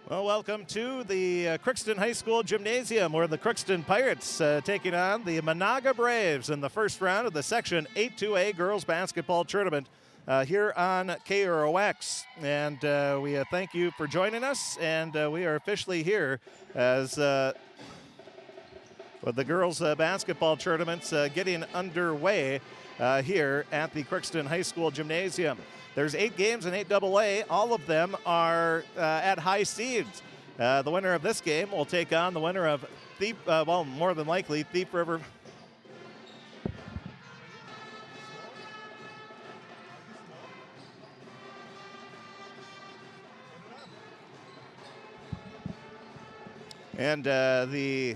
Well, welcome to the Crookston High School Gymnasium, where the Crookston Pirates taking on the Menagha Braves in the first round of the Section 8-2A Girls Basketball Tournament here on KROX. And we thank you for joining us, and we are officially here as with the girls basketball tournaments getting underway here at the Crookston High School Gymnasium. There's 8 games in 8AA. All of them are at high seeds. The winner of this game will take on the winner of Thief, more than likely, Thief River. And the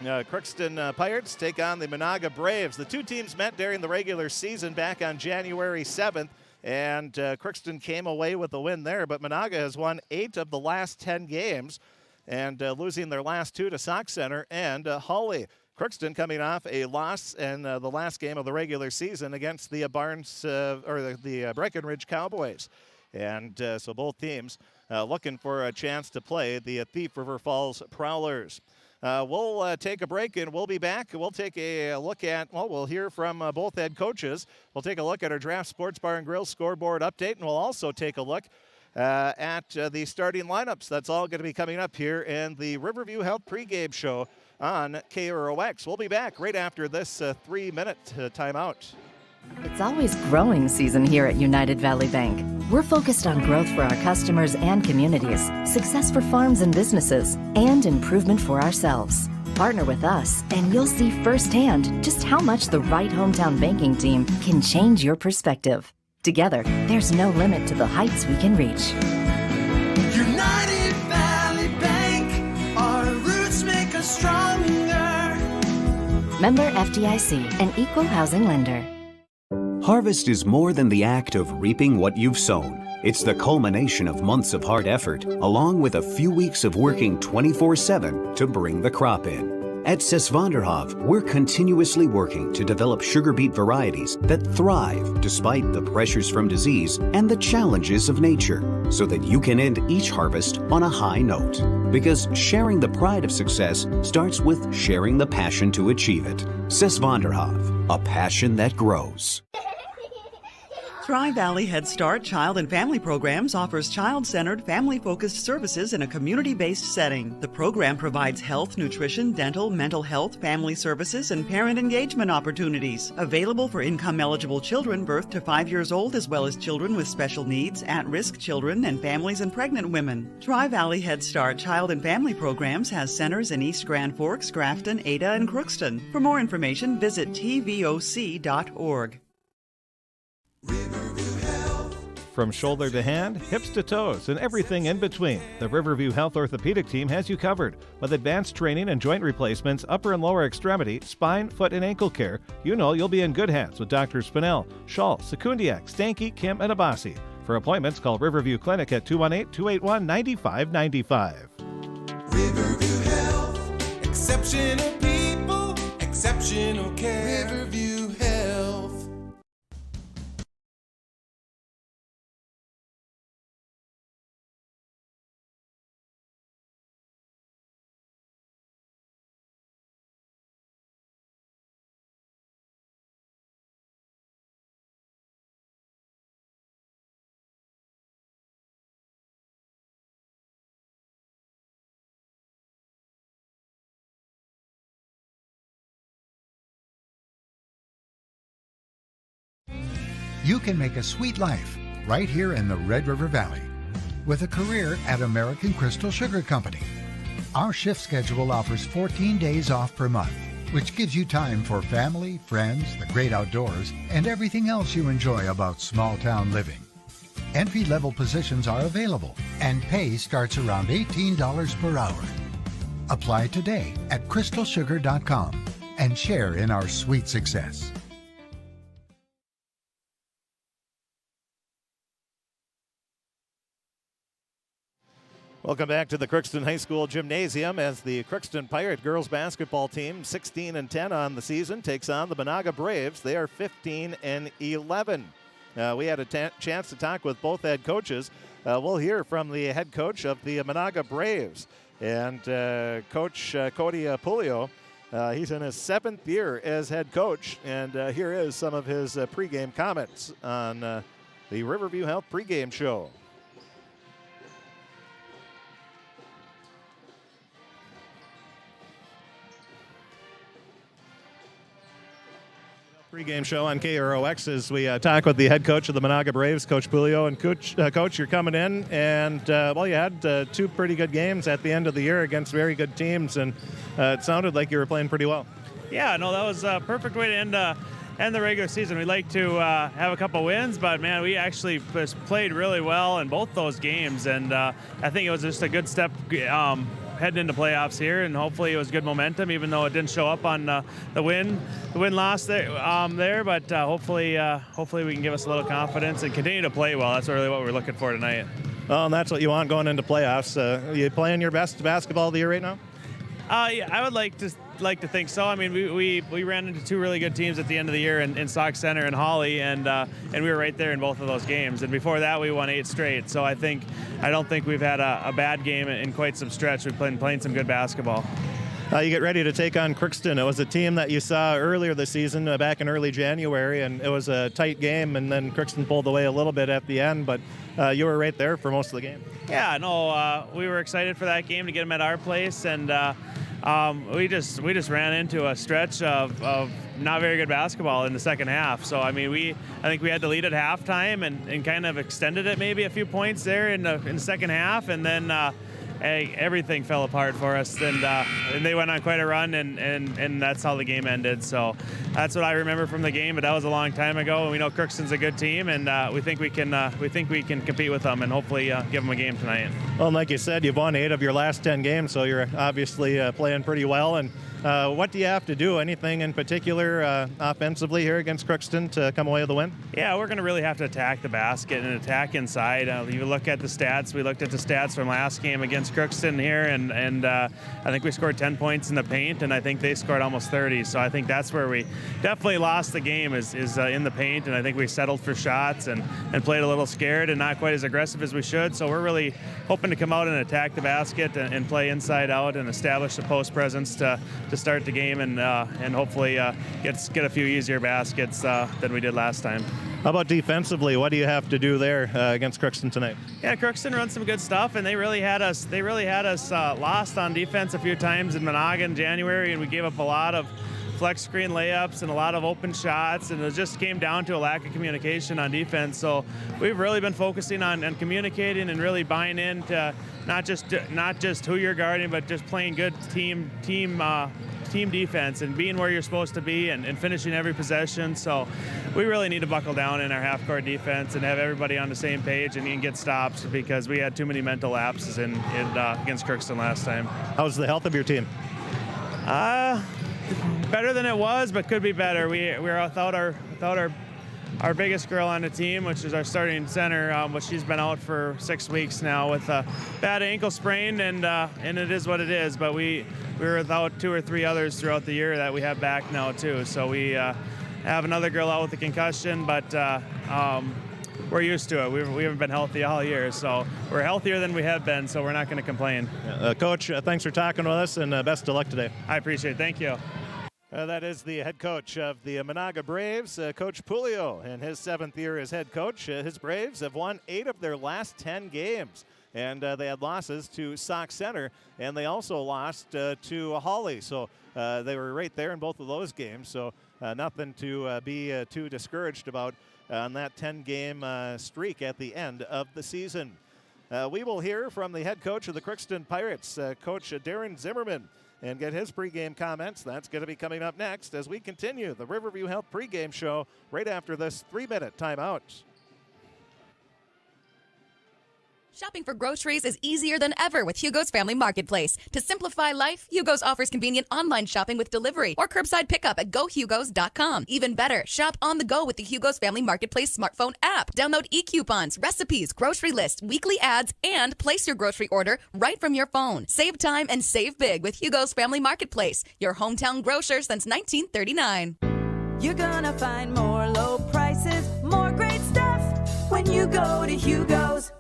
Crookston Pirates take on the Menagha Braves. The two teams met during the regular season back on January 7th. And Crookston came away with a win there, but Menagha has won 8 of the last 10 games and losing their last 2 to Sauk Center and Hawley. Crookston coming off a loss in the last game of the regular season against the the Breckenridge Cowboys. And so both teams looking for a chance to play the Thief River Falls Prowlers. We'll take a break and we'll be back. We'll take a look at, we'll hear from both head coaches. We'll take a look at our Draft Sports Bar and Grill scoreboard update, and we'll also take a look at the starting lineups. That's all going to be coming up here in the Riverview Health pregame show on KROX. We'll be back right after this 3-minute timeout. It's always growing season here at United Valley Bank. We're focused on growth for our customers and communities, success for farms and businesses, and improvement for ourselves. Partner with us, and you'll see firsthand just how much the right hometown banking team can change your perspective. Together, there's no limit to the heights we can reach. United Valley Bank, our roots make us stronger. Member FDIC, an equal housing lender. Harvest is more than the act of reaping what you've sown. It's the culmination of months of hard effort, along with a few weeks of working 24/7 to bring the crop in. At Sesvanderhof, we're continuously working to develop sugar beet varieties that thrive despite the pressures from disease and the challenges of nature, so that you can end each harvest on a high note. Because sharing the pride of success starts with sharing the passion to achieve it. Sesvanderhof, a passion that grows. Tri-Valley Head Start Child and Family Programs offers child-centered, family-focused services in a community-based setting. The program provides health, nutrition, dental, mental health, family services, and parent engagement opportunities. Available for income-eligible children birth to 5 years old, as well as children with special needs, at-risk children, and families and pregnant women. Tri-Valley Head Start Child and Family Programs has centers in East Grand Forks, Grafton, Ada, and Crookston. For more information, visit tvoc.org. From shoulder to hand, hips to toes, and everything in between, the Riverview Health Orthopedic Team has you covered. With advanced training and joint replacements, upper and lower extremity, spine, foot, and ankle care, you know you'll be in good hands with Drs. Spinell, Schall, Sekundiak, Stanky, Kim, and Abasi. For appointments, call Riverview Clinic at 218-281-9595. Riverview Health, exceptional people, exceptional care. Riverview Health. You can make a sweet life right here in the Red River Valley with a career at American Crystal Sugar Company. Our shift schedule offers 14 days off per month, which gives you time for family, friends, the great outdoors, and everything else you enjoy about small town living. Entry-level positions are available, and pay starts around $18 per hour. Apply today at crystalsugar.com and share in our sweet success. Welcome back to the Crookston High School Gymnasium as the Crookston Pirate girls basketball team, 16-10 on the season, takes on the Menagha Braves. They are 15-11. we had a chance to talk with both head coaches. We'll hear from the head coach of the Menagha Braves, and Coach Cody Pulio. He's in his 7th year as head coach, and here is some of his pregame comments on the Riverview Health pregame show. Pregame show on KROX as we talk with the head coach of the Menagha Braves, Coach Pulio. And Coach, you're coming in, and you had 2 pretty good games at the end of the year against very good teams, and it sounded like you were playing pretty well. Yeah, no, that was a perfect way to end the regular season. We'd like to have a couple wins, but man, we actually played really well in both those games, and I think it was just a good step heading into playoffs here, and hopefully it was good momentum, even though it didn't show up on the win-loss there. But hopefully we can give us a little confidence and continue to play well. That's really what we're looking for tonight. Well, and that's what you want going into playoffs. Are you playing your best basketball of the year right now? Yeah, I would like to think so. I mean, we ran into 2 really good teams at the end of the year in Sauk Center and Holly, and we were right there in both of those games. And before that, we won 8 straight. So I don't think we've had a bad game in quite some stretch. We've been playing some good basketball. You get ready to take on Crookston. It was a team that you saw earlier this season, back in early January, and it was a tight game, and then Crookston pulled away a little bit at the end, but you were right there for most of the game. Yeah, no, we were excited for that game to get them at our place, and we just ran into a stretch of not very good basketball in the second half. So, I mean, I think we had to lead at halftime and kind of extended it maybe a few points there in the second half, and then everything fell apart for us, and they went on quite a run, and that's how the game ended. So that's what I remember from the game, but that was a long time ago, and we know Crookston's a good team, and we think we can compete with them and hopefully give them a game tonight. Well, like you said, you've won 8 of your last 10 games, so you're obviously playing pretty well. And what do you have to do? Anything in particular offensively here against Crookston to come away with the win? Yeah, we're going to really have to attack the basket and attack inside. You look at the stats. We looked at the stats from last game against Crookston here, and I think we scored 10 points in the paint, and I think they scored almost 30. So I think that's where we definitely lost the game is in the paint, and I think we settled for shots and played a little scared and not quite as aggressive as we should. So we're really hoping to come out and attack the basket and play inside out and establish the post presence to start the game and hopefully get a few easier baskets than we did last time. How about defensively? What do you have to do there against Crookston tonight? Yeah, Crookston runs some good stuff, and they really had us lost on defense a few times in Menagha in January, and we gave up a lot of flex screen layups and a lot of open shots, and it just came down to a lack of communication on defense. So we've really been focusing on communicating and really buying into not just who you're guarding, but just playing good team defense and being where you're supposed to be and finishing every possession. So we really need to buckle down in our half-court defense and have everybody on the same page and get stops, because we had too many mental lapses against Crookston last time. How's the health of your team? Better than it was, but could be better. We're without our biggest girl on the team, which is our starting center, but she's been out for 6 weeks now with a bad ankle sprain, and it is what it is. But we were without 2 or 3 others throughout the year that we have back now too. So we have another girl out with a concussion, but we're used to it. We haven't been healthy all year, so we're healthier than we have been, so we're not going to complain. Coach, thanks for talking with us, and best of luck today. I appreciate it. Thank you. That is the head coach of the Menagha Braves, Coach Pulio, in his 7th year as head coach. His Braves have won 8 of their last 10 games, and they had losses to Sauk Center, and they also lost to Holly. So they were right there in both of those games, so nothing to be too discouraged about on that 10-game streak at the end of the season. We will hear from the head coach of the Crookston Pirates, Coach Darren Zimmerman, and get his pregame comments. That's going to be coming up next as we continue the Riverview Health pregame show right after this 3-minute timeout. Shopping for groceries is easier than ever with Hugo's Family Marketplace. To simplify life, Hugo's offers convenient online shopping with delivery or curbside pickup at gohugos.com. Even better, shop on the go with the Hugo's Family Marketplace smartphone app. Download e-coupons, recipes, grocery lists, weekly ads, and place your grocery order right from your phone. Save time and save big with Hugo's Family Marketplace, your hometown grocer since 1939. You're gonna find more low prices, more great stuff to Hugo's.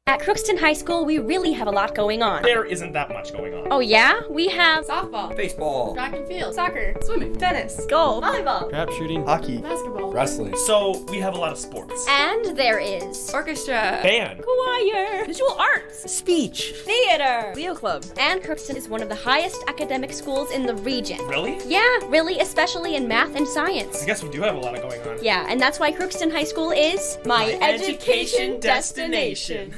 At Crookston High School, we really have a lot going on. There isn't that much going on. Oh yeah? We have softball, baseball, track and field, soccer, swimming, tennis, golf, volleyball, crap shooting, hockey, basketball, wrestling. So we have a lot of sports. And there is orchestra, band, choir, visual arts, speech, theater, Leo Club. And Crookston is one of the highest academic schools in the region. Really? Yeah, really, especially in math and science. I guess we do have a lot going on. Yeah, and that's why Crookston High School is my education destination.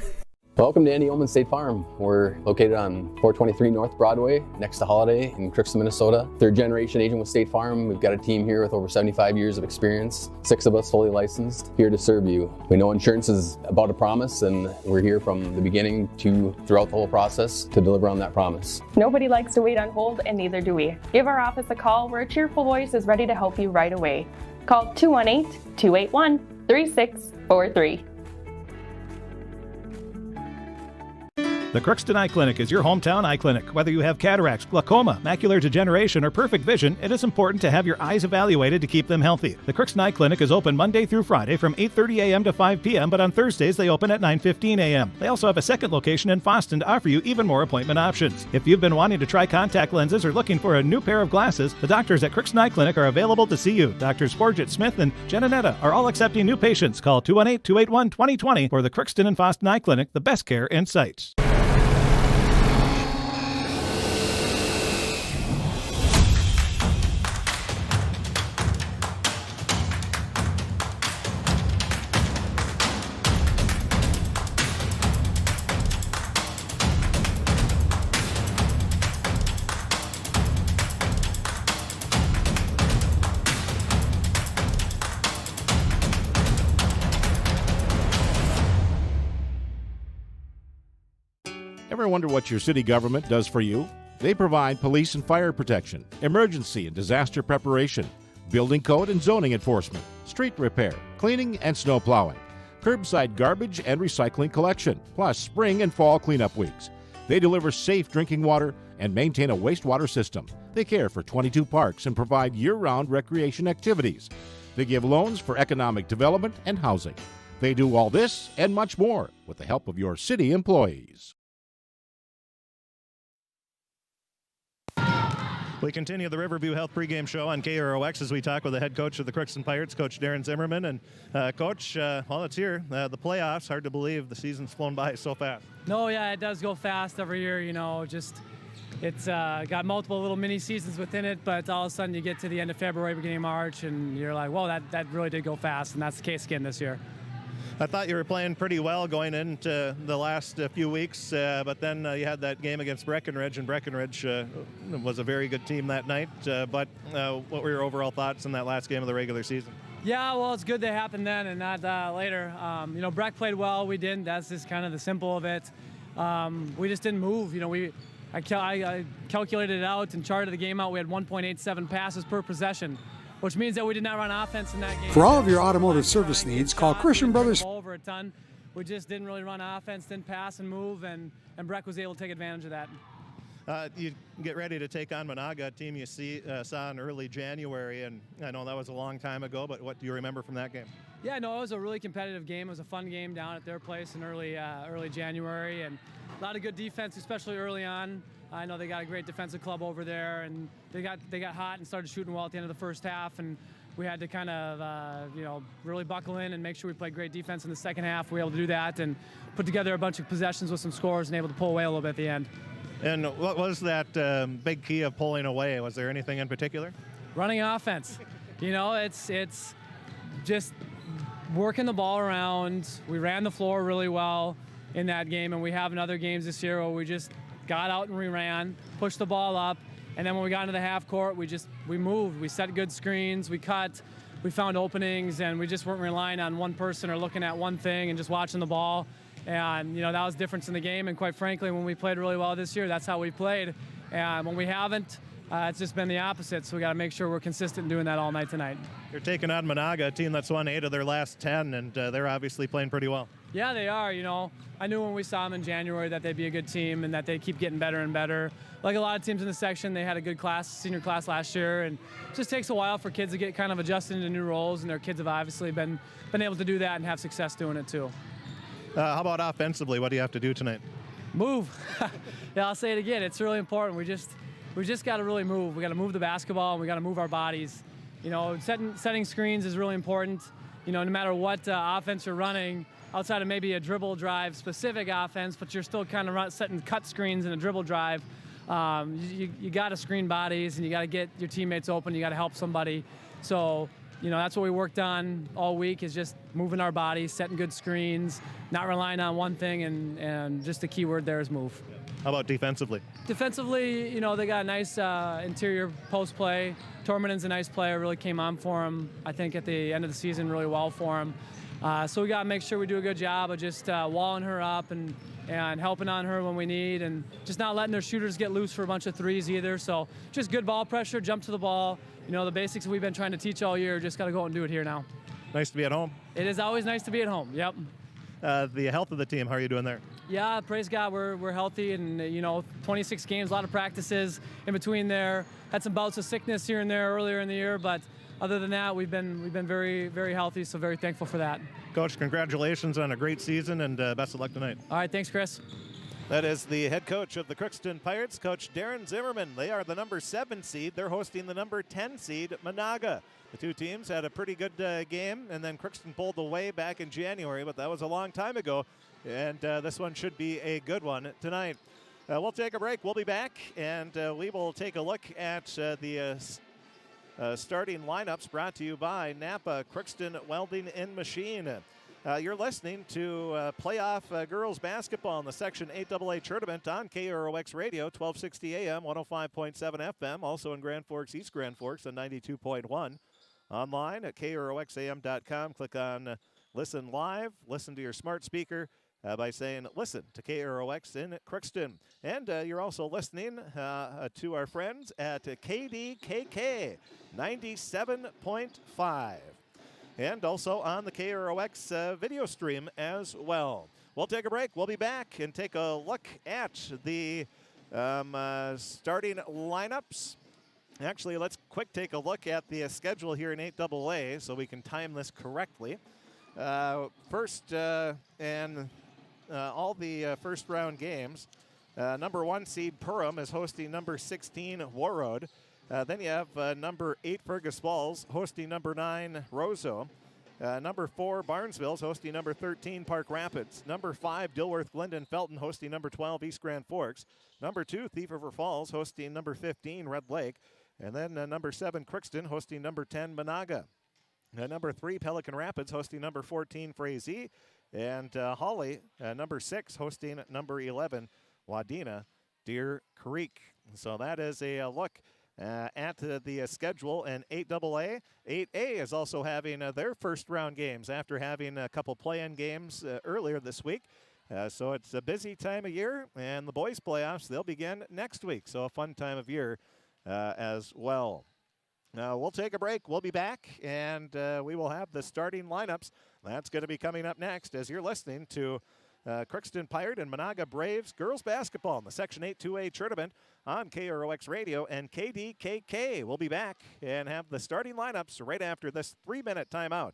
Welcome to Andy Ullman State Farm. We're located on 423 North Broadway, next to Holiday in Crookston, Minnesota. Third generation agent with State Farm. We've got a team here with over 75 years of experience, 6 of us fully licensed, here to serve you. We know insurance is about a promise, and we're here from the beginning to throughout the whole process to deliver on that promise. Nobody likes to wait on hold, and neither do we. Give our office a call where a cheerful voice is ready to help you right away. Call 218-281-3643. The Crookston Eye Clinic is your hometown eye clinic. Whether you have cataracts, glaucoma, macular degeneration, or perfect vision, it is important to have your eyes evaluated to keep them healthy. The Crookston Eye Clinic is open Monday through Friday from 8:30 a.m. to 5 p.m., but on Thursdays they open at 9:15 a.m. They also have a second location in Boston to offer you even more appointment options. If you've been wanting to try contact lenses or looking for a new pair of glasses, the doctors at Crookston Eye Clinic are available to see you. Doctors Forget Smith and Jananetta are all accepting new patients. Call 218-281-2020 for the Crookston and Boston Eye Clinic, the best care in sight. Ever wonder what your city government does for you? They provide police and fire protection, emergency and disaster preparation, building code and zoning enforcement, street repair, cleaning and snow plowing, curbside garbage and recycling collection, plus spring and fall cleanup weeks. They deliver safe drinking water and maintain a wastewater system. They care for 22 parks and provide year-round recreation activities. They give loans for economic development and housing. They do all this and much more with the help of your city employees. We continue the Riverview Health pregame show on KROX as we talk with the head coach of the Crookston Pirates, Coach Darren Zimmerman. And Coach, well, it's here. The playoffs, hard to believe the season's flown by so fast. No, yeah, it does go fast every year, you know, just it's got multiple little mini seasons within it, but all of a sudden you get to the end of February, beginning of March, and you're like, whoa, that really did go fast, and that's the case again this year. I thought you were playing pretty well going into the last few weeks, but then you had that game against Breckenridge, and Breckenridge was a very good team that night. But what were your overall thoughts in that last game of the regular season? Yeah, well, it's good they happened then and not later. You know, Breck played well, we didn't. That's just kind of the simple of it. We just didn't move. You know, I calculated it out and charted the game out. We had 1.87 passes per possession, which means that we did not run offense in that game. For all of your automotive service needs, call Christian Brothers. Over a ton. We just didn't really run offense, didn't pass and move, and Breck was able to take advantage of that. You get ready to take on Menagha, a team you saw in early January, and I know that was a long time ago, but what do you remember from that game? Yeah, no, it was a really competitive game. It was a fun game down at their place in early January, and a lot of good defense, especially early on. I know they got a great defensive club over there, and they got hot and started shooting well at the end of the first half, and we had to kind of really buckle in and make sure we played great defense in the second half. We were able to do that and put together a bunch of possessions with some scores and able to pull away a little bit at the end. And what was that big key of pulling away? Was there anything in particular? Running offense. You know, it's just working the ball around. We ran the floor really well in that game, and we have in other games this year where we just got out and we ran, pushed the ball up, and then when we got into the half court, we moved. We set good screens, we cut, we found openings, and we just weren't relying on one person or looking at one thing and just watching the ball. And, you know, that was the difference in the game. And quite frankly, when we played really well this year, that's how we played. And when we haven't, it's just been the opposite. So we got to make sure we're consistent in doing that all night tonight. You're taking on Menagha, a team that's won 8 of their last 10, and they're obviously playing pretty well. Yeah, they are. You know, I knew when we saw them in January that they'd be a good team and that they keep getting better and better. Like a lot of teams in the section, they had a good class, senior class last year, and it just takes a while for kids to get kind of adjusted into new roles, and their kids have obviously been able to do that and have success doing it too. How about offensively? What do you have to do tonight? Move. Yeah, I'll say it again. It's really important. We just got to really move. We got to move the basketball, and we got to move our bodies. You know, setting screens is really important. You know, no matter what offense you're running, outside of maybe a dribble drive specific offense, but you're still kind of setting cut screens in a dribble drive. You got to screen bodies, and you got to get your teammates open. You got to help somebody. So, you know, that's what we worked on all week, is just moving our bodies, setting good screens, not relying on one thing, and just the key word there is move. How about defensively? Defensively, you know, they got a nice interior post play. Tormenon's a nice player, really came on for him, I think, at the end of the season really well for him. So we got to make sure we do a good job of just walling her up and helping on her when we need, and just not letting their shooters get loose for a bunch of threes either. So just good ball pressure, jump to the ball. You know, the basics we've been trying to teach all year, just got to go out and do it here now. Nice to be at home. It is always nice to be at home, yep. The health of the team, how are you doing there? Yeah, praise God, we're healthy, and, you know, 26 games, a lot of practices in between there. Had some bouts of sickness here and there earlier in the year, but other than that, we've been very, very healthy, so very thankful for that. Coach, congratulations on a great season, and best of luck tonight. All right, thanks, Chris. That is the head coach of the Crookston Pirates, Coach Darren Zimmerman. They are the number 7 seed. They're hosting the number 10 seed, Menagha. The two teams had a pretty good game, and then Crookston pulled away back in January, but that was a long time ago, and this one should be a good one tonight. We'll take a break. We'll be back, and we will take a look at the starting lineups brought to you by Napa Crookston Welding and Machine. You're listening to playoff girls basketball in the Section 8AA tournament on KROX Radio, 1260 AM, 105.7 FM, also in Grand Forks, East Grand Forks on 92.1. Online at KROXAM.com. Click on Listen Live. Listen to your smart speaker by saying listen to KROX in Crookston. And you're also listening to our friends at KDKK 97.5. And also on the KROX video stream as well. We'll take a break. We'll be back and take a look at the starting lineups. Actually, let's quick take a look at the schedule here in 8AA so we can time this correctly. First, all the first round games. Number 1 seed Perham is hosting number 16 Warroad. Then you have number 8 Fergus Falls hosting number 9 Roseau. Number 4 Barnesville is hosting number 13 Park Rapids. Number 5 Dilworth Glendon Felton hosting number 12 East Grand Forks. Number 2 Thief River Falls hosting number 15 Red Lake. And then number 7 Crookston hosting number 10 Menagha. Number 3 Pelican Rapids hosting number 14 Frazee. And Hawley, number 6 hosting number 11 Wadena Deer Creek. So that is a look at the schedule. And 8AA. 8A is also having their first round games after having a couple play-in games earlier this week. So it's a busy time of year, and the boys' playoffs, they'll begin next week. So a fun time of year as well. We'll take a break. We'll be back, and we will have the starting lineups. That's going to be coming up next as you're listening to Crookston Pirate and Menagha Braves girls basketball in the Section 8 2A tournament on KROX Radio and KDKK. We'll be back and have the starting lineups right after this 3-minute timeout.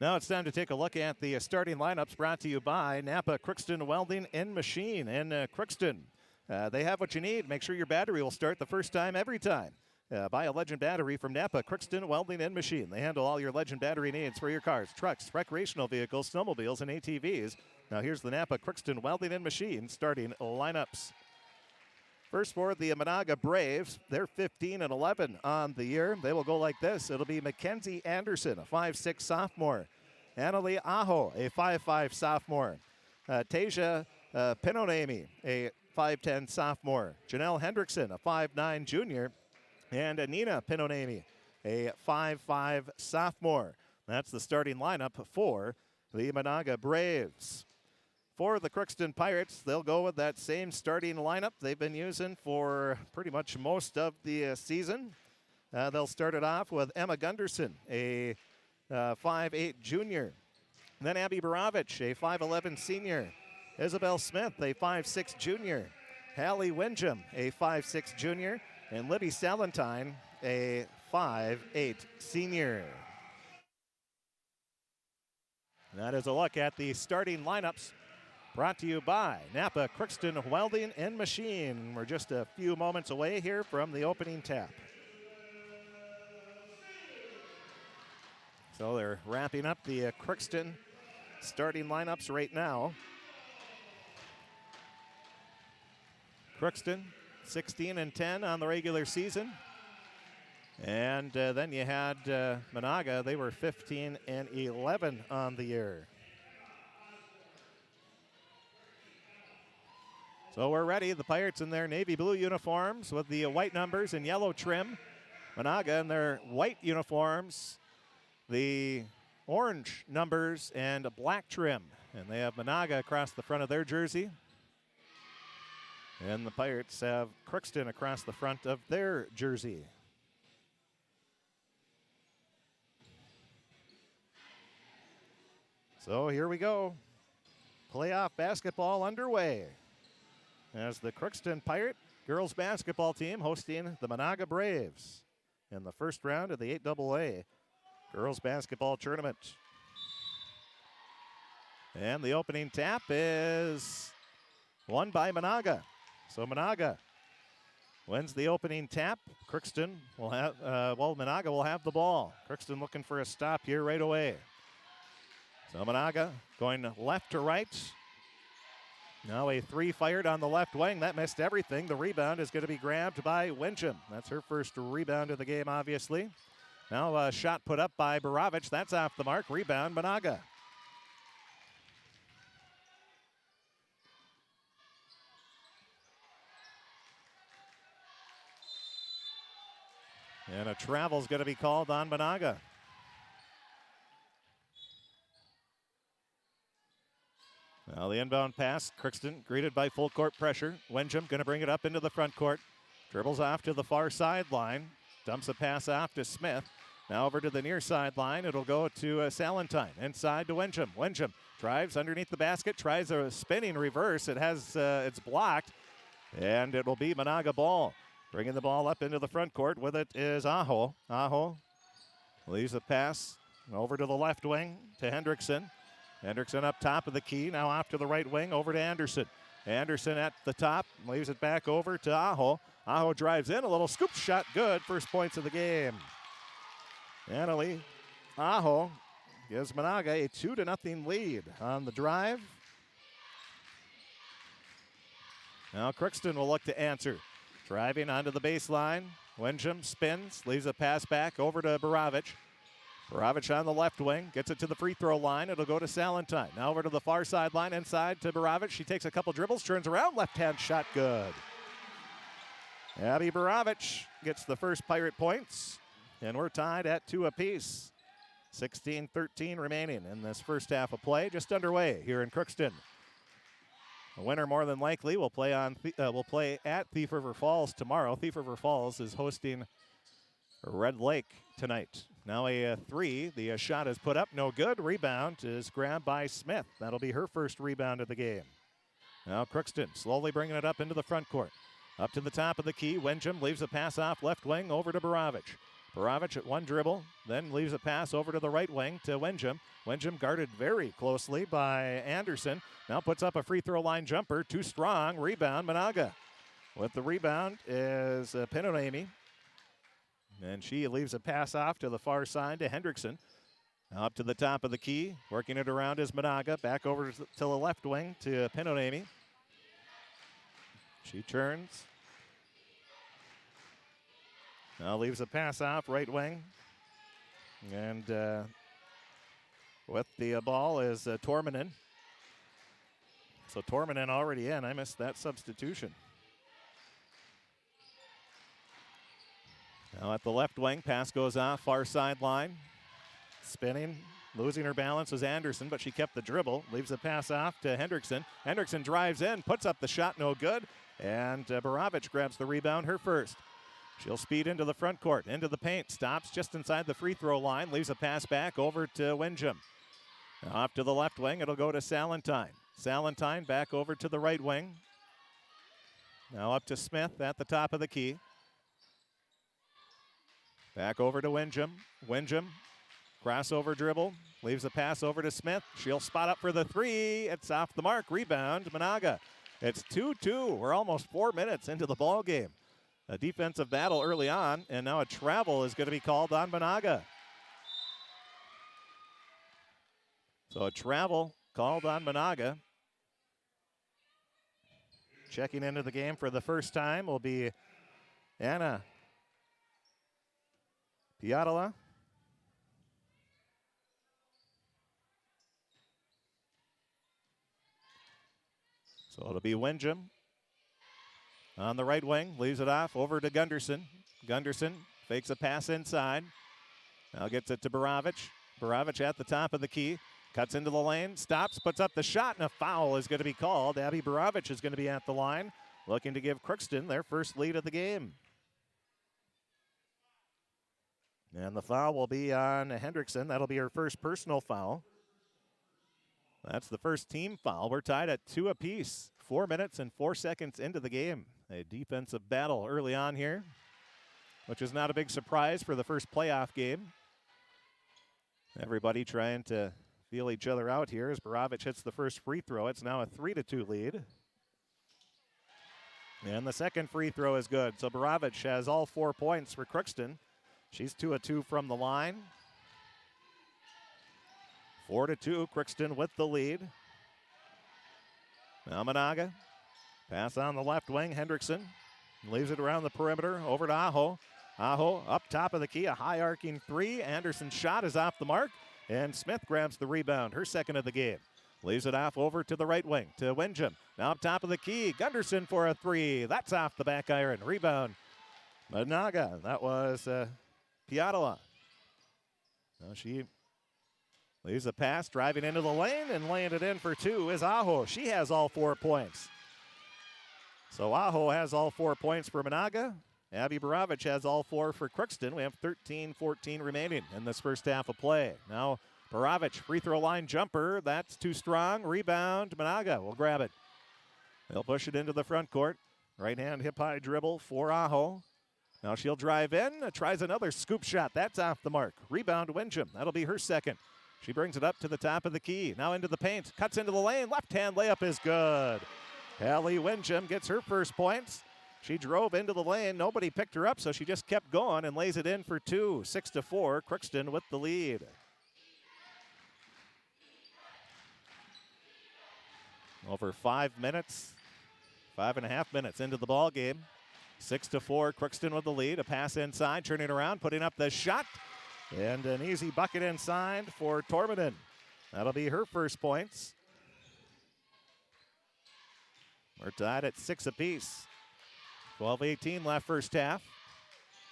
Now it's time to take a look at the starting lineups brought to you by Napa Crookston Welding and Machine in Crookston. They have what you need. Make sure your battery will start the first time every time. Buy a Legend battery from Napa Crookston Welding and Machine. They handle all your Legend battery needs for your cars, trucks, recreational vehicles, snowmobiles, and ATVs. Now here's the Napa Crookston Welding and Machine starting lineups. First for the Menagha Braves, they're 15-11 on the year. They will go like this. It'll be Mackenzie Anderson, a 5'6 sophomore. Annalie Aho, a 5'5 sophomore. Tasia Pinonami, a 5'10 sophomore. Janelle Hendrickson, a 5'9 junior. And Nina Pinonami, a 5'5 sophomore. That's the starting lineup for the Menagha Braves. For the Crookston Pirates, they'll go with that same starting lineup they've been using for pretty much most of the season. They'll start it off with Emma Gunderson, a 5'8 junior. And then Abby Baravich, a 5'11 senior. Isabel Smith, a 5'6 junior. Hallie Windjam, a 5'6 junior. And Libby Salentine, a 5'8 senior. That is a look at the starting lineups brought to you by Napa Crookston Welding and Machine. We're just a few moments away here from the opening tap. So they're wrapping up the Crookston starting lineups right now. Crookston 16-10 on the regular season. And then you had Menagha. They were 15-11 on the year. So we're ready. The Pirates in their navy blue uniforms with the white numbers and yellow trim. Menagha in their white uniforms, the orange numbers and a black trim. And they have Menagha across the front of their jersey. And the Pirates have Crookston across the front of their jersey. So here we go. Playoff basketball underway as the Crookston Pirate girls basketball team hosting the Menagha Braves in the first round of the 8AA girls basketball tournament. And the opening tap is won by Menagha. So Menagha wins the opening tap. Crookston will have, Menagha will have the ball. Crookston looking for a stop here right away. So Menagha going left to right. Now a three fired on the left wing. That missed everything. The rebound is going to be grabbed by Windjam. That's her first rebound of the game, obviously. Now a shot put up by Baravich. That's off the mark. Rebound, Menagha. And a travel's going to be called on Menagha. Now the inbound pass, Crookston greeted by full court pressure. Windjam going to bring it up into the front court. Dribbles off to the far sideline. Dumps a pass off to Smith. Now over to the near sideline. It'll go to Salentine. Inside to Windjam. Windjam drives underneath the basket. Tries a spinning reverse. It's blocked. And it will be Menagha ball. Bringing the ball up into the front court. With it is Aho. Aho leaves the pass over to the left wing to Hendrickson. Hendrickson up top of the key. Now off to the right wing over to Anderson. Anderson at the top. Leaves it back over to Aho. Aho drives in. A little scoop shot. Good. First points of the game. Annalie Aho gives Menagha a 2-0 lead on the drive. Now Crookston will look to answer. Driving onto the baseline. Windjam spins, leaves a pass back over to Baravich. Baravich on the left wing, gets it to the free throw line. It'll go to Salentine. Now over to the far sideline, inside to Baravich. She takes a couple dribbles, turns around, left-hand shot good. Abby Baravich gets the first Pirate points, and we're tied at 2 apiece. 16-13 remaining in this first half of play, just underway here in Crookston. The winner, more than likely, will play at Thief River Falls tomorrow. Thief River Falls is hosting Red Lake tonight. Now a three. The shot is put up. No good. Rebound is grabbed by Smith. That'll be her first rebound of the game. Now Crookston slowly bringing it up into the front court. Up to the top of the key. Windjam leaves a pass off left wing over to Baravich. Borovic at one dribble, then leaves a pass over to the right wing to Wenjum. Wenjum guarded very closely by Anderson. Now puts up a free throw line jumper, too strong. Rebound, Menagha. With the rebound is Pinonami. And she leaves a pass off to the far side to Hendrickson. Now up to the top of the key, working it around is Menagha. Back over to the left wing to Pinonami. She turns. Now leaves a pass off right wing. And with the ball is Torminen. So Torminen already in. I missed that substitution. Now at the left wing, pass goes off, far sideline. Spinning, losing her balance was Anderson, but she kept the dribble. Leaves the pass off to Hendrickson. Hendrickson drives in, puts up the shot, no good. And Borovic grabs the rebound, her first. She'll speed into the front court, into the paint, stops just inside the free throw line, leaves a pass back over to Wenjum. Now off to the left wing, it'll go to Salentine. Salentine back over to the right wing. Now up to Smith at the top of the key. Back over to Wenjum. Wenjum, crossover dribble, leaves a pass over to Smith. She'll spot up for the three. It's off the mark. Rebound, Menagha. It's 2-2. We're almost 4 minutes into the ball game. A defensive battle early on, and now a travel is going to be called on Menagha. So a travel called on Menagha. Checking into the game for the first time will be Anna Piatola. So it'll be Wenjum on the right wing, leaves it off over to Gunderson. Gunderson fakes a pass inside. Now gets it to Borovic. Borovic at the top of the key. Cuts into the lane, stops, puts up the shot, and a foul is going to be called. Abby Borovic is going to be at the line, looking to give Crookston their first lead of the game. And the foul will be on Hendrickson. That'll be her first personal foul. That's the first team foul. We're tied at 2 apiece. 4 minutes and 4 seconds into the game. A defensive battle early on here, which is not a big surprise for the first playoff game. Everybody trying to feel each other out here as Borovic hits the first free throw. It's now a 3-2 lead. And the second free throw is good. So Borovic has all 4 points for Crookston. She's 2 of 2 from the line. 4-2, Crookston with the lead. Now Menagha. Pass on the left wing, Hendrickson. Leaves it around the perimeter, over to Aho. Aho up top of the key, a high arcing three. Anderson's shot is off the mark, and Smith grabs the rebound, her second of the game. Leaves it off over to the right wing, to Wenjum. Now up top of the key, Gunderson for a three. That's off the back iron. Rebound, Menagha. That was Piatola. Now she leaves a pass, driving into the lane, and laying it in for two is Aho. She has all 4 points. So Aho has all 4 points for Menagha. Abby Borovic has all 4 for Crookston. We have 13-14 remaining in this first half of play. Now Borovic, free throw line jumper. That's too strong. Rebound, Menagha will grab it. They'll push it into the front court. Right hand hip high dribble for Aho. Now she'll drive in, tries another scoop shot. That's off the mark. Rebound, Wenjum. That'll be her second. She brings it up to the top of the key. Now into the paint, cuts into the lane. Left hand layup is good. Hallie Wenjum gets her first points. She drove into the lane. Nobody picked her up, so she just kept going and lays it in for two. 6-4, Crookston with the lead. Over 5 minutes, 5.5 minutes into the ball game. 6-4, Crookston with the lead. A pass inside, turning around, putting up the shot. And an easy bucket inside for Torminen. That'll be her first points. We're tied at 6 apiece. 12-18 left first half.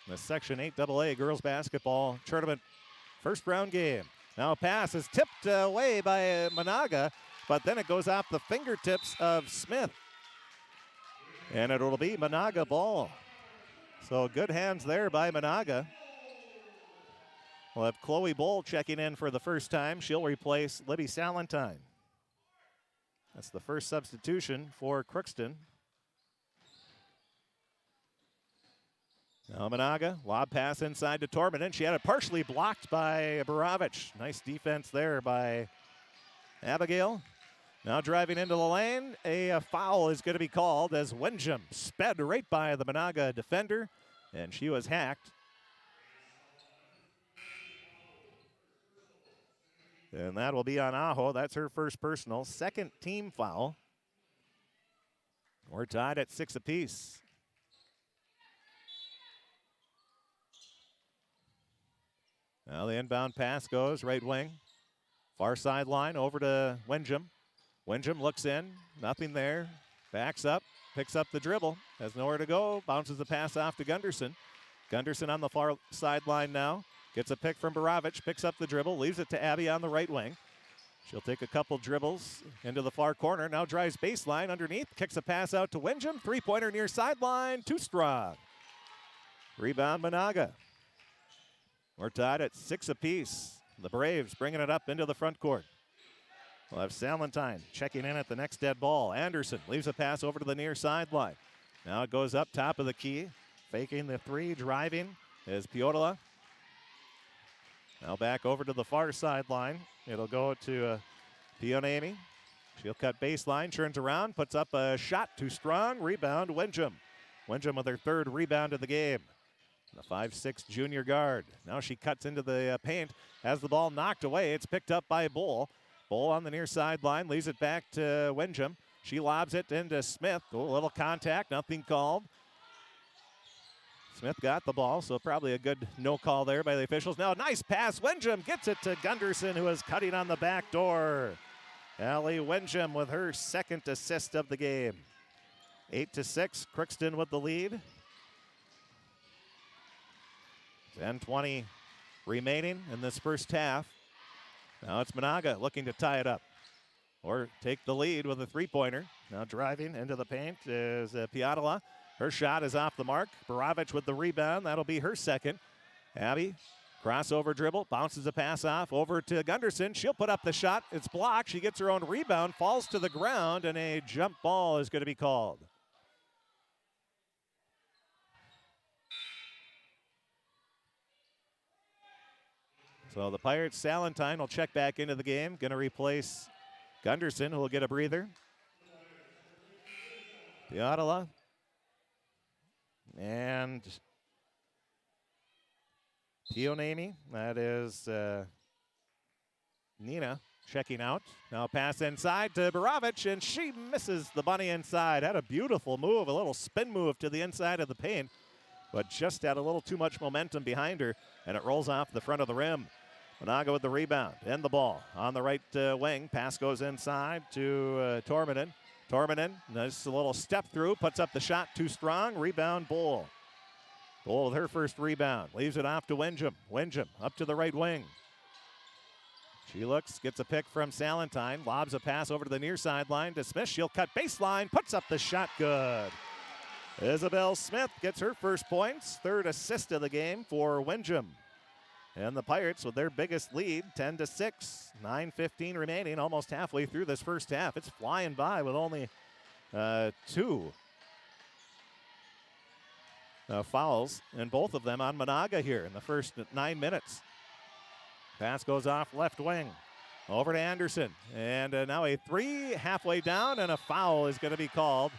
The Section 8AA girls basketball tournament first round game. Now a pass is tipped away by Menagha, but then it goes off the fingertips of Smith. And it'll be Menagha ball. So good hands there by Menagha. We'll have Chloe Bull checking in for the first time. She'll replace Libby Salentine. That's the first substitution for Crookston. Now Menagha, lob pass inside to Torminen. She had it partially blocked by Borovich. Nice defense there by Abigail. Now driving into the lane, a foul is going to be called as Wenjum sped right by the Menagha defender, and she was hacked. And that will be on Aho. That's her first personal. Second team foul. We're tied at 6 apiece. Now the inbound pass goes right wing. Far sideline over to Wenjum. Wenjum looks in, nothing there. Backs up, picks up the dribble, has nowhere to go, bounces the pass off to Gunderson. Gunderson on the far sideline now. Gets a pick from Borovich, picks up the dribble, leaves it to Abby on the right wing. She'll take a couple dribbles into the far corner, now drives baseline underneath, kicks a pass out to Wenjum. Three-pointer near sideline, too strong. Rebound Menagha. We're tied at 6 apiece. The Braves bringing it up into the front court. We'll have Salentine checking in at the next dead ball. Anderson leaves a pass over to the near sideline. Now it goes up top of the key. Faking the three, driving is Piotola. Now back over to the far sideline. It'll go to Pionami. She'll cut baseline, turns around, puts up a shot too strong. Rebound, Wenjum. Wenjum with her third rebound of the game. The 5'6" junior guard. Now she cuts into the paint, has the ball knocked away. It's picked up by Bull. Bull on the near sideline, leaves it back to Wenjum. She lobs it into Smith. A little contact, nothing called. Smith got the ball, so probably a good no call there by the officials. Now, nice pass. Wenjum gets it to Gunderson, who is cutting on the back door. Allie Wenjum with her second assist of the game. 8-6, Crookston with the lead. 10:20 remaining in this first half. Now it's Menagha looking to tie it up or take the lead with a three-pointer. Now driving into the paint is Piotola. Her shot is off the mark. Borovich with the rebound. That'll be her second. Abby, crossover dribble, bounces a pass off over to Gunderson. She'll put up the shot. It's blocked. She gets her own rebound, falls to the ground, and a jump ball is going to be called. So the Pirates, Salentine will check back into the game. Going to replace Gunderson, who will get a breather. Piotola. And Pionami, that is Nina checking out. Now pass inside to Borovich, and she misses the bunny inside. Had a beautiful move, a little spin move to the inside of the paint, but just had a little too much momentum behind her, and it rolls off the front of the rim. Menagha with the rebound and the ball on the right wing. Pass goes inside to Torminen. Torminen, nice little step through, puts up the shot too strong. Rebound, Bull. Bull with her first rebound. Leaves it off to Wenjum. Wenjum up to the right wing. She looks, gets a pick from Salentine. Lobs a pass over to the near sideline to Smith. She'll cut baseline, puts up the shot good. Isabel Smith gets her first points. Third assist of the game for Wenjum. And the Pirates with their biggest lead, 10-6, 9:15 remaining, almost halfway through this first half. It's flying by with only two fouls, and both of them on Menagha here in the first 9 minutes. Pass goes off left wing, over to Anderson, and now a three halfway down, and a foul is going to be called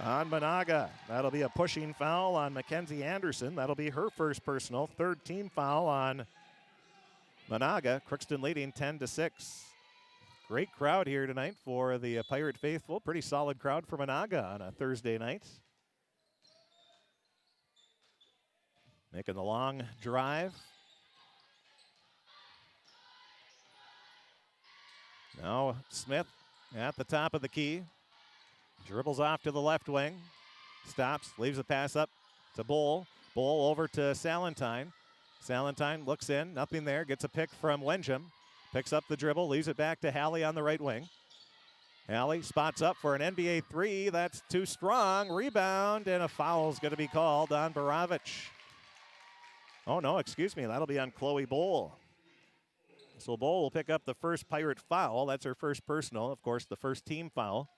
on Menagha. That'll be a pushing foul on Mackenzie Anderson. That'll be her first personal. Third team foul on Menagha. Crookston leading 10-6. Great crowd here tonight for the Pirate faithful. Pretty solid crowd for Menagha on a Thursday night. Making the long drive. Now Smith at the top of the key. Dribbles off to the left wing. Stops, leaves a pass up to Bull. Bull over to Salentine. Salentine looks in, nothing there. Gets a pick from Wenjum. Picks up the dribble, leaves it back to Hallie on the right wing. Hallie spots up for an NBA three. That's too strong. Rebound, and a foul is going to be called on Borovich. Oh, no, excuse me. That'll be on Chloe Bull. So Bull will pick up the first Pirate foul. That's her first personal. Of course, the first team foul.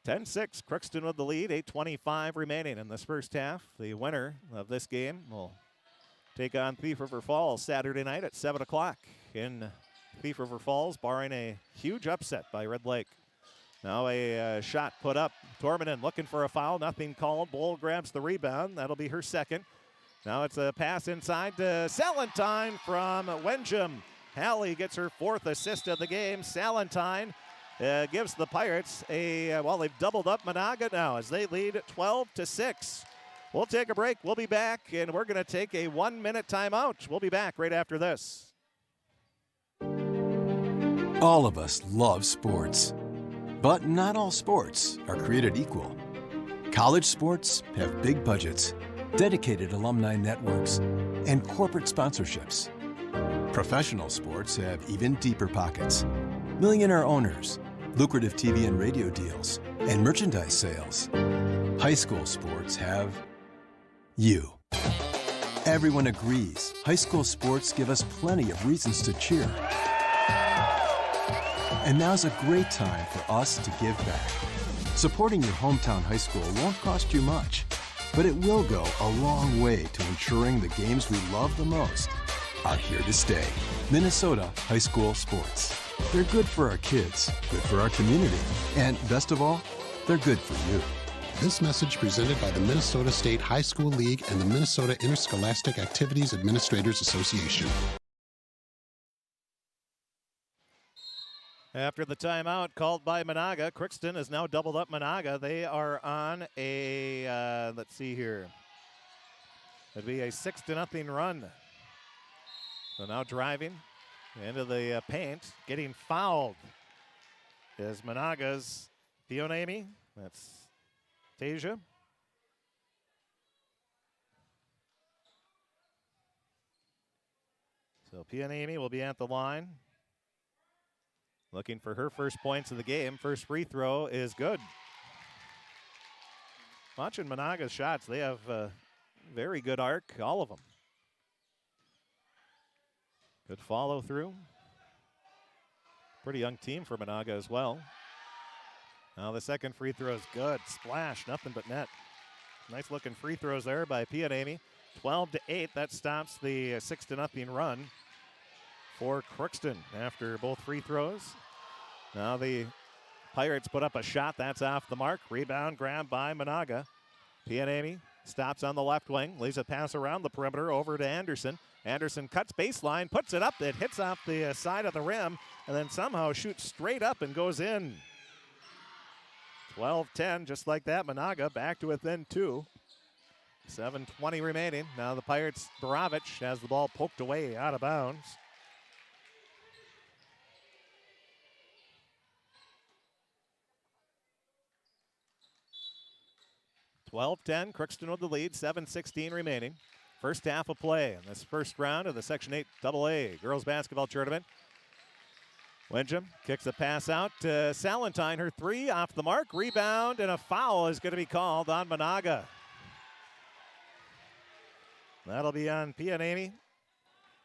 10-6, Crookston with the lead, 8:25 remaining in this first half. The winner of this game will take on Thief River Falls Saturday night at 7 o'clock in Thief River Falls, barring a huge upset by Red Lake. Now a shot put up. Tormanen looking for a foul, nothing called. Bull grabs the rebound. That'll be her second. Now it's a pass inside to Salentine from Wenjum. Hallie gets her 4th assist of the game. Salentine gives the Pirates they've doubled up Menagha now as they lead 12-6. We'll take a break. We'll be back, and we're going to take a 1-minute timeout. We'll be back right after this. All of us love sports, but not all sports are created equal. College sports have big budgets, dedicated alumni networks, and corporate sponsorships. Professional sports have even deeper pockets. Millionaire owners, lucrative TV and radio deals, and merchandise sales. High school sports have you. Everyone agrees high school sports give us plenty of reasons to cheer. And now's a great time for us to give back. Supporting your hometown high school won't cost you much, but it will go a long way to ensuring the games we love the most are here to stay. Minnesota high school sports. They're good for our kids, good for our community, and best of all, they're good for you. This message presented by the Minnesota State High School League and the Minnesota Interscholastic Activities Administrators Association. After the timeout called by Menagha, Crookston has now doubled up Menagha. They are on a, let's see here. It'd be a 6-0 run. So now driving into the paint, getting fouled is Menagha's Pionami. That's Tasia. So Pionami will be at the line. Looking for her first points of the game. First free throw is good. Watching Menagha's shots, they have a very good arc, all of them. Good follow through. Pretty young team for Menagha as well. Now the second free throw is good. Splash, nothing but net. Nice looking free throws there by Pionami. 12-8, that stops the 6-0 run for Crookston after both free throws. Now the Pirates put up a shot. That's off the mark. Rebound grabbed by Menagha. Pionami stops on the left wing. Leaves a pass around the perimeter over to Anderson. Anderson cuts baseline, puts it up. It hits off the side of the rim and then somehow shoots straight up and goes in. 12-10, just like that. Menagha back to within 2. 7:20 remaining. Now the Pirates, Borovic has the ball poked away out of bounds. (12-10), Crookston with the lead, 7:16 remaining. First half of play in this first round of the Section 8 AA Girls Basketball Tournament. Wenjum kicks a pass out to Salentine. Her 3 off the mark. Rebound and a foul is going to be called on Menagha. That'll be on Pionami.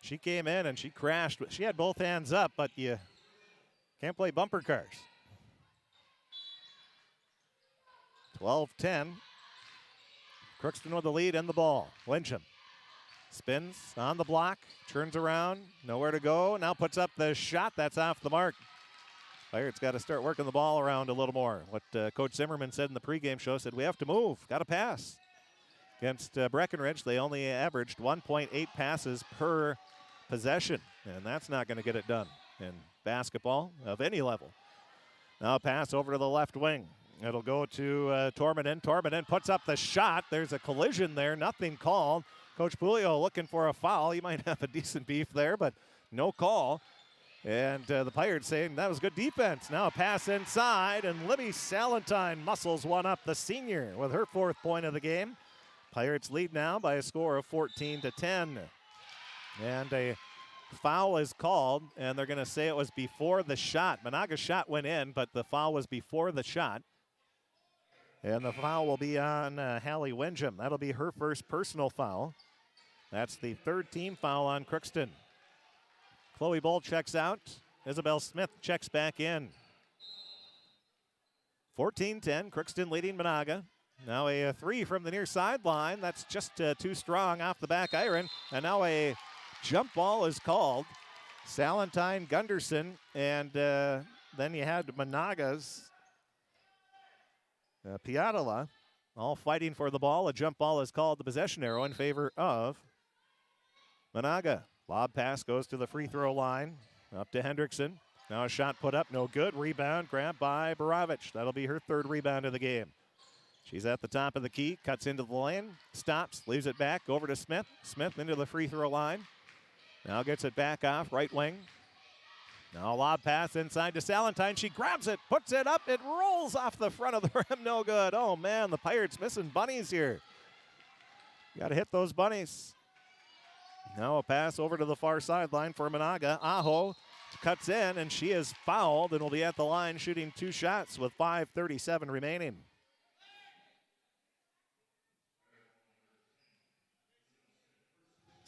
She came in and she crashed. She had both hands up, but you can't play bumper cars. 12-10. Crookston with the lead and the ball. Wenjum spins on the block, turns around, nowhere to go. Now puts up the shot. That's off the mark. Pirates got to start working the ball around a little more. What Coach Zimmerman said in the pregame show, said we have to move, got to pass. Against Breckenridge, they only averaged 1.8 passes per possession, and that's not going to get it done in basketball of any level. Now a pass over to the left wing. It'll go to Tormanen. Tormanen puts up the shot. There's a collision there, nothing called. Coach Pulio looking for a foul. He might have a decent beef there, but no call. And the Pirates saying that was good defense. Now a pass inside, and Libby Salentine muscles one up, the senior, with her 4th point of the game. Pirates lead now by a score of 14-10. And a foul is called, and they're going to say it was before the shot. Menagha's shot went in, but the foul was before the shot. And the foul will be on Hallie Wenjum. That'll be her first personal foul. That's the 3rd team foul on Crookston. Chloe Bull checks out. Isabel Smith checks back in. 14-10, Crookston leading Menagha. Now a three from the near sideline. That's just too strong off the back iron. And now a jump ball is called. Salentine, Gunderson, and then you had Menagha's Piatola all fighting for the ball. A jump ball is called, the possession arrow in favor of Menagha. Lob pass goes to the free throw line. Up to Hendrickson. Now a shot put up, no good. Rebound grabbed by Borovich. That'll be her third rebound of the game. She's at the top of the key, cuts into the lane, stops, leaves it back over to Smith. Smith into the free throw line. Now gets it back off, right wing. Now a lob pass inside to Salentine. She grabs it, puts it up. It rolls off the front of the rim. No good. Oh, man, the Pirates missing bunnies here. Got to hit those bunnies. Now a pass over to the far sideline for Menagha. Aho cuts in, and she is fouled and will be at the line shooting 2 shots with 5:37 remaining.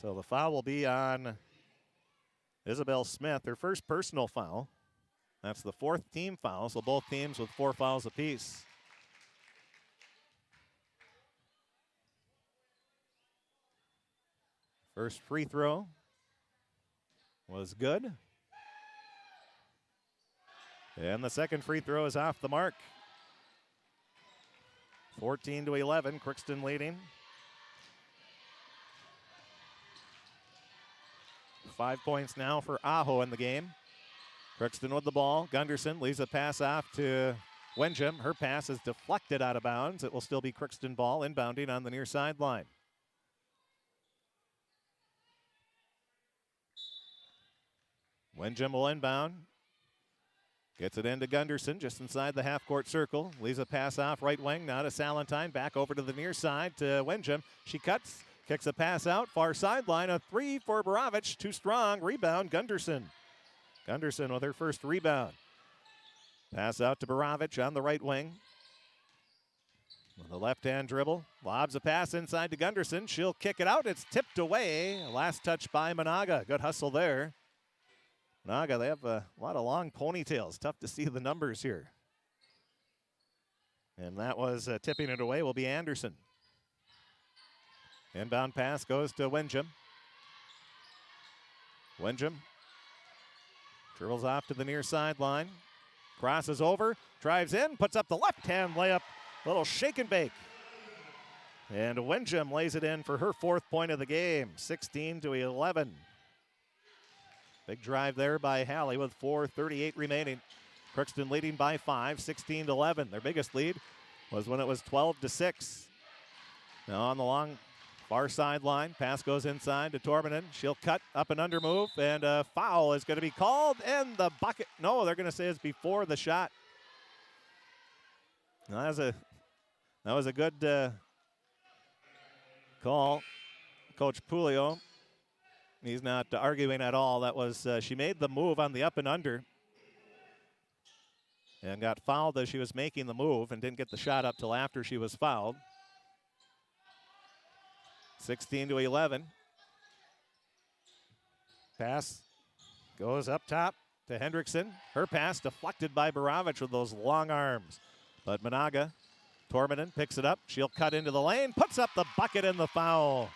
So the foul will be on Isabel Smith, her first personal foul. That's the 4th team foul, so both teams with 4 fouls apiece. First free throw was good. And the second free throw is off the mark. 14-11, Crookston leading. 5 points now for Aho in the game. Crookston with the ball. Gunderson leaves a pass off to Wenjum. Her pass is deflected out of bounds. It will still be Crookston ball inbounding on the near sideline. Wenjum will inbound. Gets it into Gunderson just inside the half-court circle. Leaves a pass off right wing. Now to Salentine. Back over to the near side to Wenjum. She cuts. Kicks a pass out, far sideline, a three for Borovich, too strong, rebound, Gunderson. Gunderson with her first rebound. Pass out to Borovich on the right wing. With a left-hand dribble, lobs a pass inside to Gunderson. She'll kick it out, it's tipped away. Last touch by Menagha, good hustle there. Menagha, they have a lot of long ponytails, tough to see the numbers here. And that was tipping it away will be Anderson. Inbound pass goes to Wenjum. Wenjum dribbles off to the near sideline. Crosses over, drives in, puts up the left-hand layup. Little shake and bake. And Wenjum lays it in for her 4th point of the game, 16-11. Big drive there by Halley with 4:38 remaining. Crookston leading by 5, 16-11. Their biggest lead was when it was 12-6. Now on the long far sideline, pass goes inside to Tormanen. She'll cut up and under move, and a foul is going to be called in the bucket. No, they're going to say it's before the shot. Now, that was a good call. Coach Pulio, he's not arguing at all. That was, she made the move on the up and under and got fouled as she was making the move and didn't get the shot up till after she was fouled. 16-11. Pass goes up top to Hendrickson. Her pass deflected by Borovich with those long arms. But Menagha, Tormanen picks it up. She'll cut into the lane, puts up the bucket and the foul.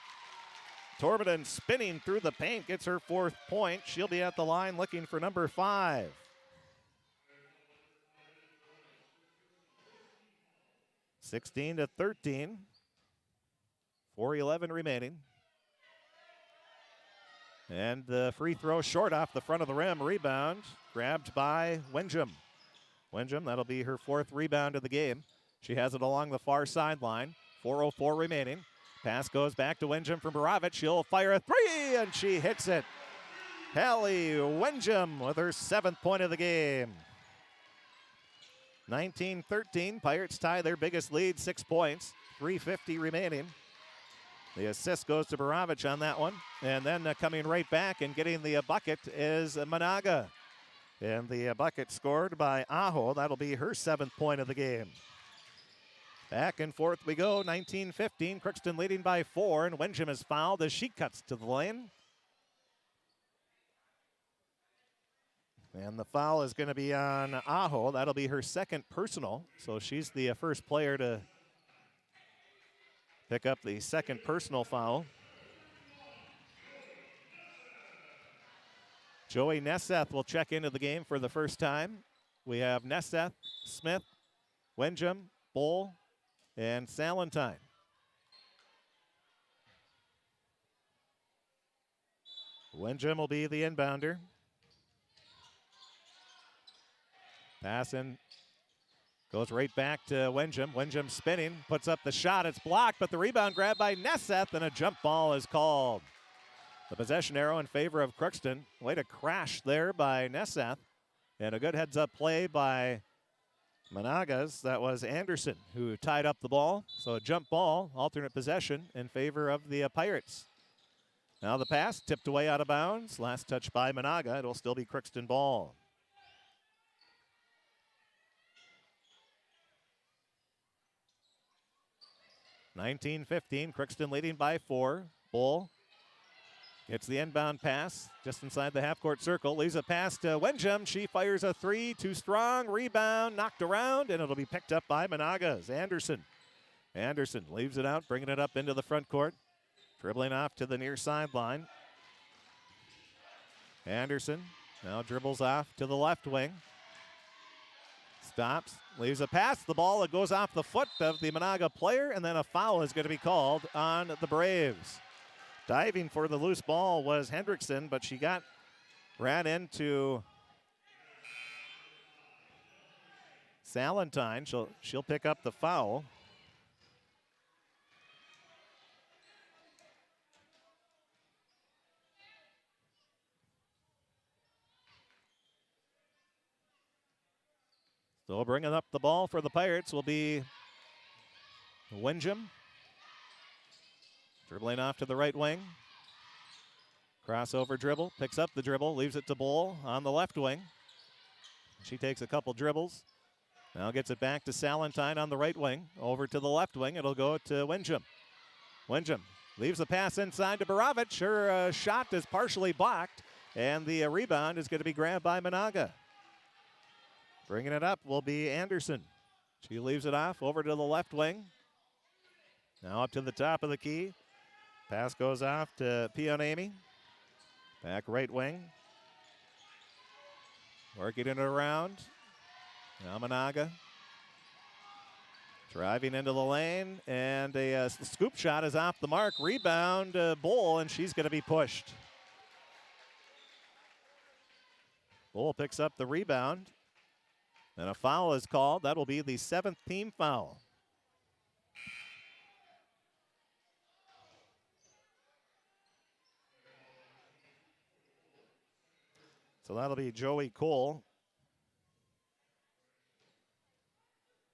Tormanen spinning through the paint, gets her 4th point. She'll be at the line looking for number 5. (16-13). 4:11 remaining. And the free throw short off the front of the rim. Rebound grabbed by Wenjum. Wenjum, that'll be her 4th rebound of the game. She has it along the far sideline. 4:04 remaining. Pass goes back to Wenjum from Borovich. She'll fire a three, and she hits it. Hallie Wenjum with her 7th point of the game. 19-13. Pirates tie their biggest lead, 6 points. 3:50 remaining. The assist goes to Borovich on that one. And then coming right back and getting the bucket is Menagha. And the bucket scored by Aho. That'll be her 7th point of the game. Back and forth we go, 19-15. Crookston leading by 4, and Wenjum is fouled as she cuts to the lane. And the foul is going to be on Aho. That'll be her second personal. So she's the first player to pick up the second personal foul. Joey Nesseth will check into the game for the first time. We have Nesseth, Smith, Wenjum, Bull, and Salentine. Wenjum will be the inbounder. Pass in, goes right back to Wenjum. Wenjum spinning, puts up the shot. It's blocked, but the rebound grabbed by Nesseth, and a jump ball is called. The possession arrow in favor of Crookston. Way to crash there by Nesseth. And a good heads-up play by Menagha's. That was Anderson who tied up the ball. So a jump ball, alternate possession in favor of the Pirates. Now the pass tipped away out of bounds. Last touch by Menagha. It'll still be Crookston ball. (19-15), Crookston leading by 4. Bull gets the inbound pass just inside the half-court circle. Leaves a pass to Wenjum. She fires a three. Too strong. Rebound knocked around, and it'll be picked up by Menagha's Anderson. Anderson leaves it out, bringing it up into the front court. Dribbling off to the near sideline. Anderson now dribbles off to the left wing. Stops, leaves a pass. The ball goes off the foot of the Menagha player, and then a foul is going to be called on the Braves. Diving for the loose ball was Hendrickson, but she ran into Salentine. She'll pick up the foul. So bringing up the ball for the Pirates will be Wenjum. Dribbling off to the right wing. Crossover dribble, picks up the dribble, leaves it to Bull on the left wing. She takes a couple dribbles. Now gets it back to Salentine on the right wing. Over to the left wing, it'll go to Wenjum. Wenjum leaves a pass inside to Borovic. Her shot is partially blocked, and the rebound is going to be grabbed by Menagha. Bringing it up will be Anderson. She leaves it off over to the left wing. Now up to the top of the key. Pass goes off to Pionami. Back right wing. Working it around. Now Menagha. Driving into the lane, and a scoop shot is off the mark. Rebound, Bull, and she's going to be pushed. Bull picks up the rebound. And a foul is called. That will be the 7th team foul. So that'll be Joey Cole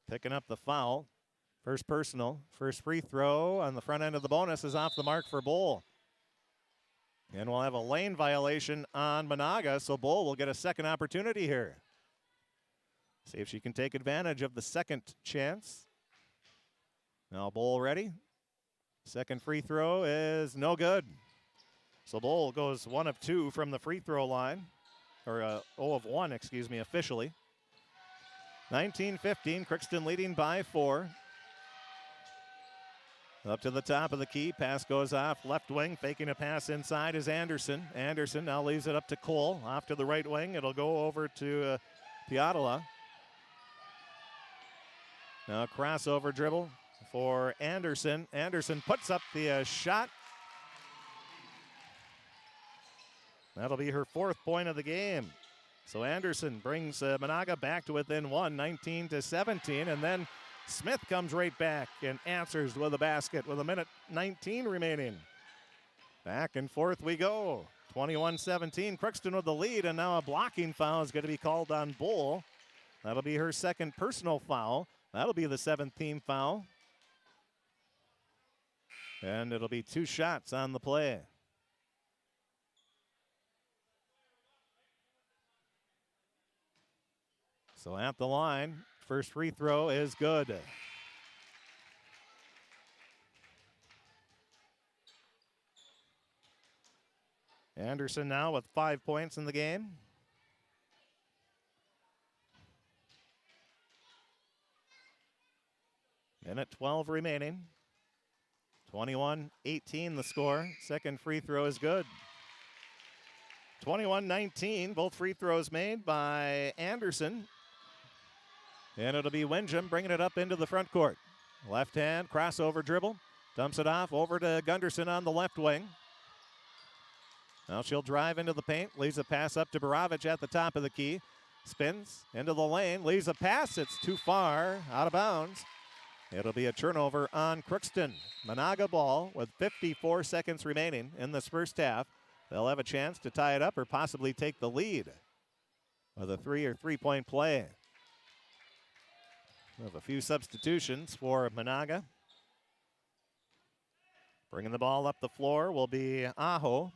picking up the foul. First personal, first free throw on the front end of the bonus is off the mark for Bull. And we'll have a lane violation on Menagha, so Bull will get a second opportunity here. See if she can take advantage of the second chance. Now Bull ready. Second free throw is no good. So Bull goes 1 of 2 from the free throw line. Or 0 of 1, excuse me, officially. 19-15, Crookston leading by 4. Up to the top of the key, pass goes off left wing, faking a pass inside is Anderson. Anderson now leaves it up to Cole, off to the right wing. It'll go over to Piatola. Now a crossover dribble for Anderson. Anderson puts up the shot. That'll be her 4th point of the game. So Anderson brings Menagha back to within 1, 19-17, and then Smith comes right back and answers with a basket with 1:19 remaining. Back and forth we go. 21-17, Crookston with the lead, and now a blocking foul is going to be called on Bull. That'll be her second personal foul. That'll be the 7th team foul. And it'll be 2 shots on the play. So at the line, first free throw is good. Anderson now with 5 points in the game. Minute 12 remaining. 21-18 the score. Second free throw is good. 21-19, both free throws made by Anderson. And it'll be Windjam bringing it up into the front court. Left hand, crossover dribble. Dumps it off over to Gunderson on the left wing. Now she'll drive into the paint. Leaves a pass up to Barovic at the top of the key. Spins into the lane. Leaves a pass. It's too far. Out of bounds. It'll be a turnover on Crookston. Menagha ball with 54 seconds remaining in this first half. They'll have a chance to tie it up or possibly take the lead with a 3 or 3-point play. We have a few substitutions for Menagha. Bringing the ball up the floor will be Aho.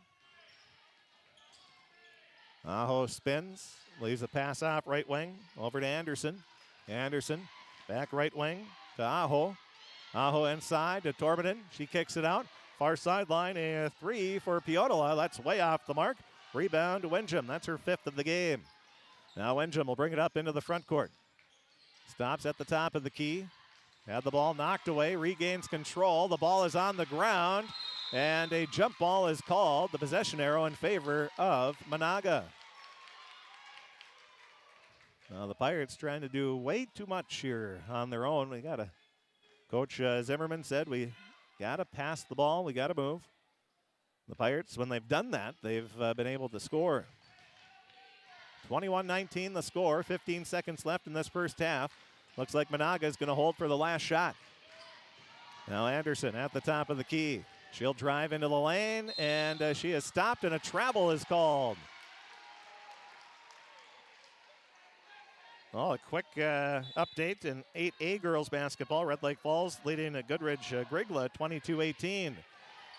Aho spins, leaves a pass off right wing over to Anderson. Anderson back right wing to Aho. Aho inside to Torbenton. She kicks it out. Far sideline, a 3 for Piotola. That's way off the mark. Rebound to Windjam. That's her 5th of the game. Now Windjam will bring it up into the front court. Stops at the top of the key. Had the ball knocked away, regains control. The ball is on the ground, and a jump ball is called. The possession arrow in favor of Menagha. Now the Pirates trying to do way too much here on their own. We got to, Coach Zimmerman said, we got to pass the ball. We got to move. The Pirates, when they've done that, they've been able to score. 21-19 the score, 15 seconds left in this first half. Looks like Menagha is going to hold for the last shot. Now Anderson at the top of the key. She'll drive into the lane, and she is stopped, and a travel is called. Oh, a quick update in 8A girls basketball. Red Lake Falls leading Goodridge Grigla 22-18.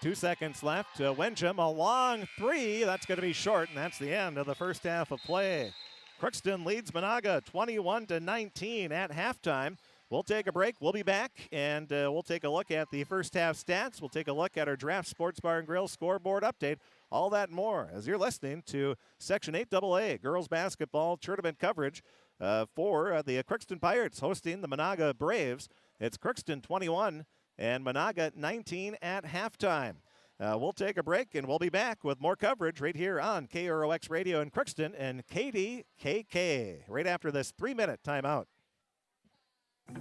2 seconds left. Windjam, a long 3. That's going to be short, and that's the end of the first half of play. Crookston leads Menagha 21-19 at halftime. We'll take a break. We'll be back, and we'll take a look at the first half stats. We'll take a look at our Draft Sports Bar and Grill scoreboard update. All that and more as you're listening to Section 8AA girls basketball tournament coverage for the Crookston Pirates hosting the Menagha Braves. It's Crookston 21 and Menagha 19 at halftime. We'll take a break, and we'll be back with more coverage right here on KROX Radio in Crookston and KDKK right after this 3-minute timeout.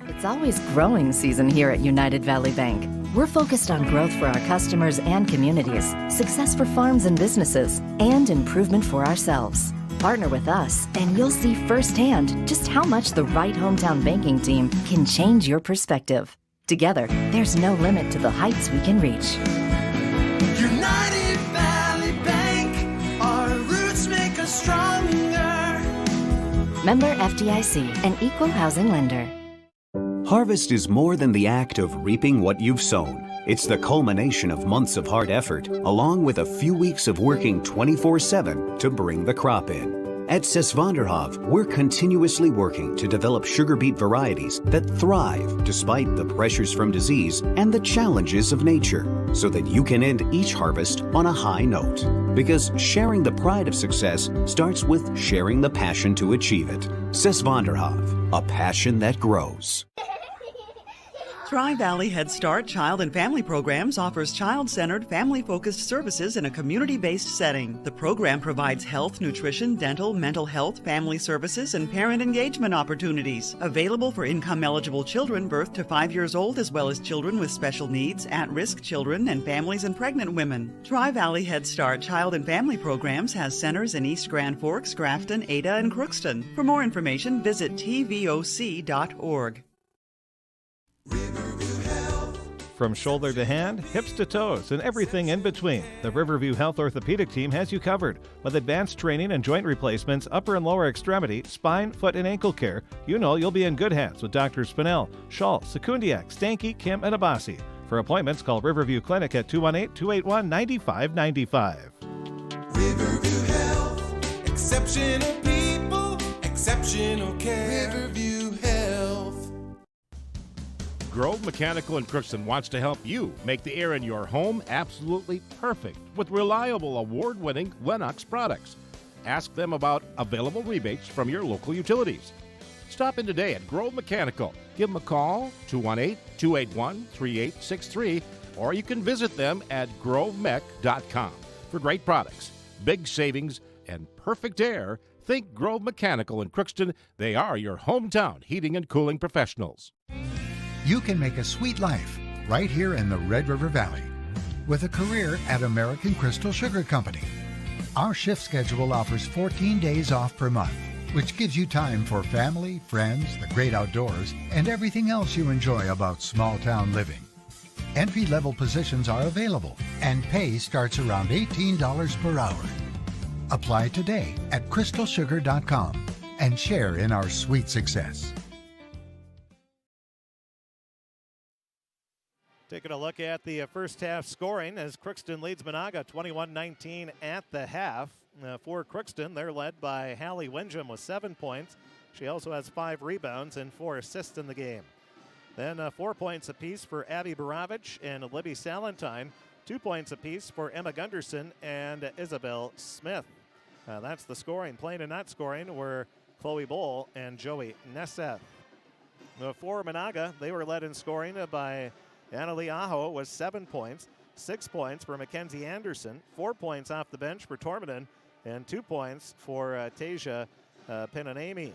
It's always growing season here at United Valley Bank. We're focused on growth for our customers and communities, success for farms and businesses, and improvement for ourselves. Partner with us, and you'll see firsthand just how much the right hometown banking team can change your perspective. Together, there's no limit to the heights we can reach. United Valley Bank, our roots make us stronger. Member FDIC, an equal housing lender. Harvest is more than the act of reaping what you've sown. It's the culmination of months of hard effort, along with a few weeks of working 24/7 to bring the crop in. At Sesvanderhof, we're continuously working to develop sugar beet varieties that thrive despite the pressures from disease and the challenges of nature, so that you can end each harvest on a high note. Because sharing the pride of success starts with sharing the passion to achieve it. Sesvanderhof, a passion that grows. Tri-Valley Head Start Child and Family Programs offers child-centered, family-focused services in a community-based setting. The program provides health, nutrition, dental, mental health, family services, and parent engagement opportunities. Available for income-eligible children birth to 5 years old, as well as children with special needs, at-risk children, and families and pregnant women. Tri-Valley Head Start Child and Family Programs has centers in East Grand Forks, Grafton, Ada, and Crookston. For more information, visit tvoc.org. From shoulder to hand, hips to toes, and everything in between, the Riverview Health Orthopedic Team has you covered. With advanced training and joint replacements, upper and lower extremity, spine, foot, and ankle care, you know you'll be in good hands with Drs. Spinell, Schall, Sekundiak, Stanky, Kim, and Abasi. For appointments, call Riverview Clinic at 218-281-9595. Riverview Health, exceptional people, exceptional care. Riverview Health. Grove Mechanical in Crookston wants to help you make the air in your home absolutely perfect with reliable, award-winning Lennox products. Ask them about available rebates from your local utilities. Stop in today at Grove Mechanical. Give them a call, 218-281-3863, or you can visit them at grovemech.com. For great products, big savings, and perfect air, think Grove Mechanical in Crookston. They are your hometown heating and cooling professionals. You can make a sweet life right here in the Red River Valley with a career at American Crystal Sugar Company. Our shift schedule offers 14 days off per month, which gives you time for family, friends, the great outdoors, and everything else you enjoy about small town living. Entry-level positions are available, and pay starts around $18 per hour. Apply today at crystalsugar.com and share in our sweet success. Taking a look at the first half scoring as Crookston leads Menagha 21-19 at the half. For Crookston, they're led by Hallie Windjam with 7 points. She also has 5 rebounds and 4 assists in the game. Then 4 points apiece for Abby Baravich and Libby Salentine. 2 points apiece for Emma Gunderson and Isabel Smith. That's the scoring. Playing and not scoring were Chloe Bowl and Joey Nesseth. For Menagha, they were led in scoring by Annalie Aho with 7 points. 6 points for Mackenzie Anderson. 4 points off the bench for Torminen. And 2 points for Tasia Pinanami.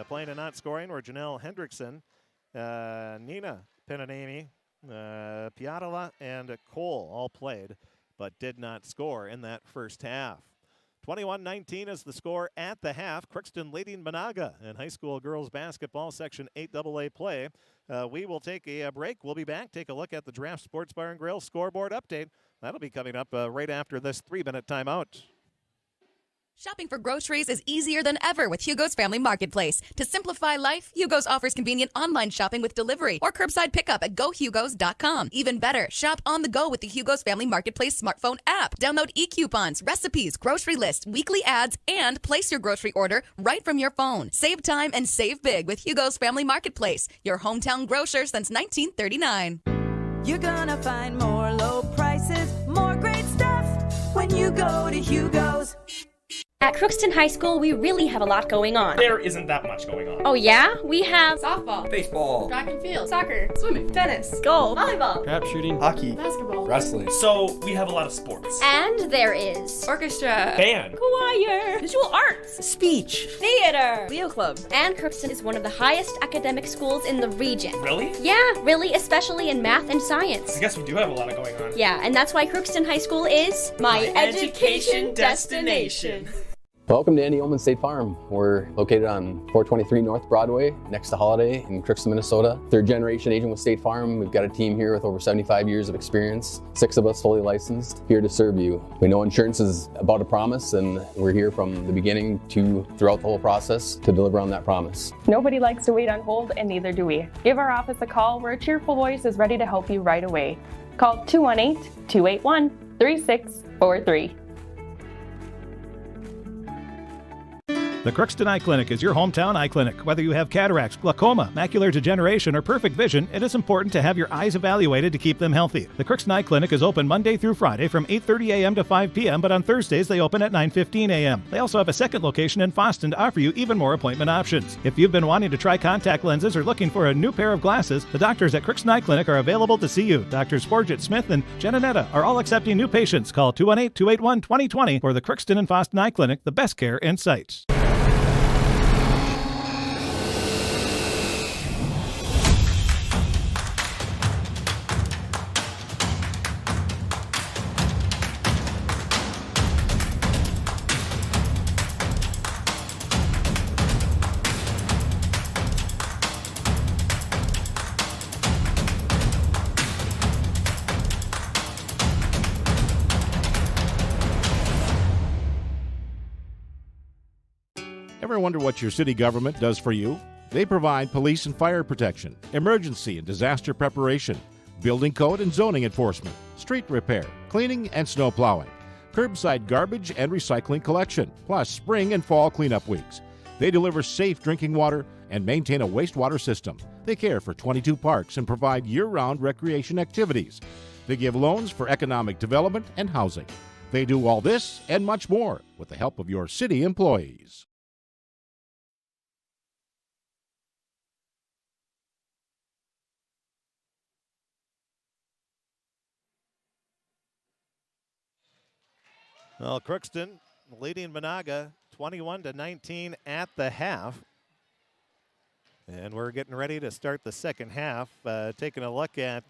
Playing and not scoring were Janelle Hendrickson, Nina Pinanami, Piatola, and Cole all played but did not score in that first half. 21-19 is the score at the half. Crookston leading Menagha in high school girls basketball Section 8AA play. We will take a break. We'll be back. Take a look at the Draft Sports Bar and Grill scoreboard update. That'll be coming up right after this 3-minute timeout. Shopping for groceries is easier than ever with Hugo's Family Marketplace. To simplify life, Hugo's offers convenient online shopping with delivery or curbside pickup at gohugos.com. Even better, shop on the go with the Hugo's Family Marketplace smartphone app. Download e-coupons, recipes, grocery lists, weekly ads, and place your grocery order right from your phone. Save time and save big with Hugo's Family Marketplace, your hometown grocer since 1939. You're gonna find more low prices, more great stuff when you go to Hugo's. At Crookston High School, we really have a lot going on. There isn't that much going on. Oh yeah? We have softball, baseball, track and field, soccer, swimming, tennis, golf, volleyball, crap shooting, hockey, basketball, wrestling. So we have a lot of sports. And there is orchestra, band, choir, visual arts, speech, theater, Leo Club. And Crookston is one of the highest academic schools in the region. Really? Yeah, really, especially in math and science. I guess we do have a lot going on. Yeah, and that's why Crookston High School is my education destination. Welcome to Andy Oman State Farm. We're located on 423 North Broadway, next to Holiday in Crookston, Minnesota. Third generation agent with State Farm. We've got a team here with over 75 years of experience. 6 of us fully licensed, here to serve you. We know insurance is about a promise, and we're here from the beginning to throughout the whole process to deliver on that promise. Nobody likes to wait on hold, and neither do we. Give our office a call where a cheerful voice is ready to help you right away. Call 218-281-3643. The Crookston Eye Clinic is your hometown eye clinic. Whether you have cataracts, glaucoma, macular degeneration, or perfect vision, it is important to have your eyes evaluated to keep them healthy. The Crookston Eye Clinic is open Monday through Friday from 8:30 a.m. to 5 p.m., but on Thursdays they open at 9:15 a.m. They also have a second location in Boston to offer you even more appointment options. If you've been wanting to try contact lenses or looking for a new pair of glasses, the doctors at Crookston Eye Clinic are available to see you. Doctors Forget Smith and Jananetta are all accepting new patients. Call 218-281-2020 for the Crookston and Boston Eye Clinic, the best care in sight. Ever wonder what your city government does for you? They provide police and fire protection, emergency and disaster preparation, building code and zoning enforcement, street repair, cleaning and snow plowing, curbside garbage and recycling collection, plus spring and fall cleanup weeks. They deliver safe drinking water and maintain a wastewater system. They care for 22 parks and provide year-round recreation activities. They give loans for economic development and housing. They do all this and much more with the help of your city employees. Well, Crookston leading Menagha 21-19 at the half. And we're getting ready to start the second half. Taking a look at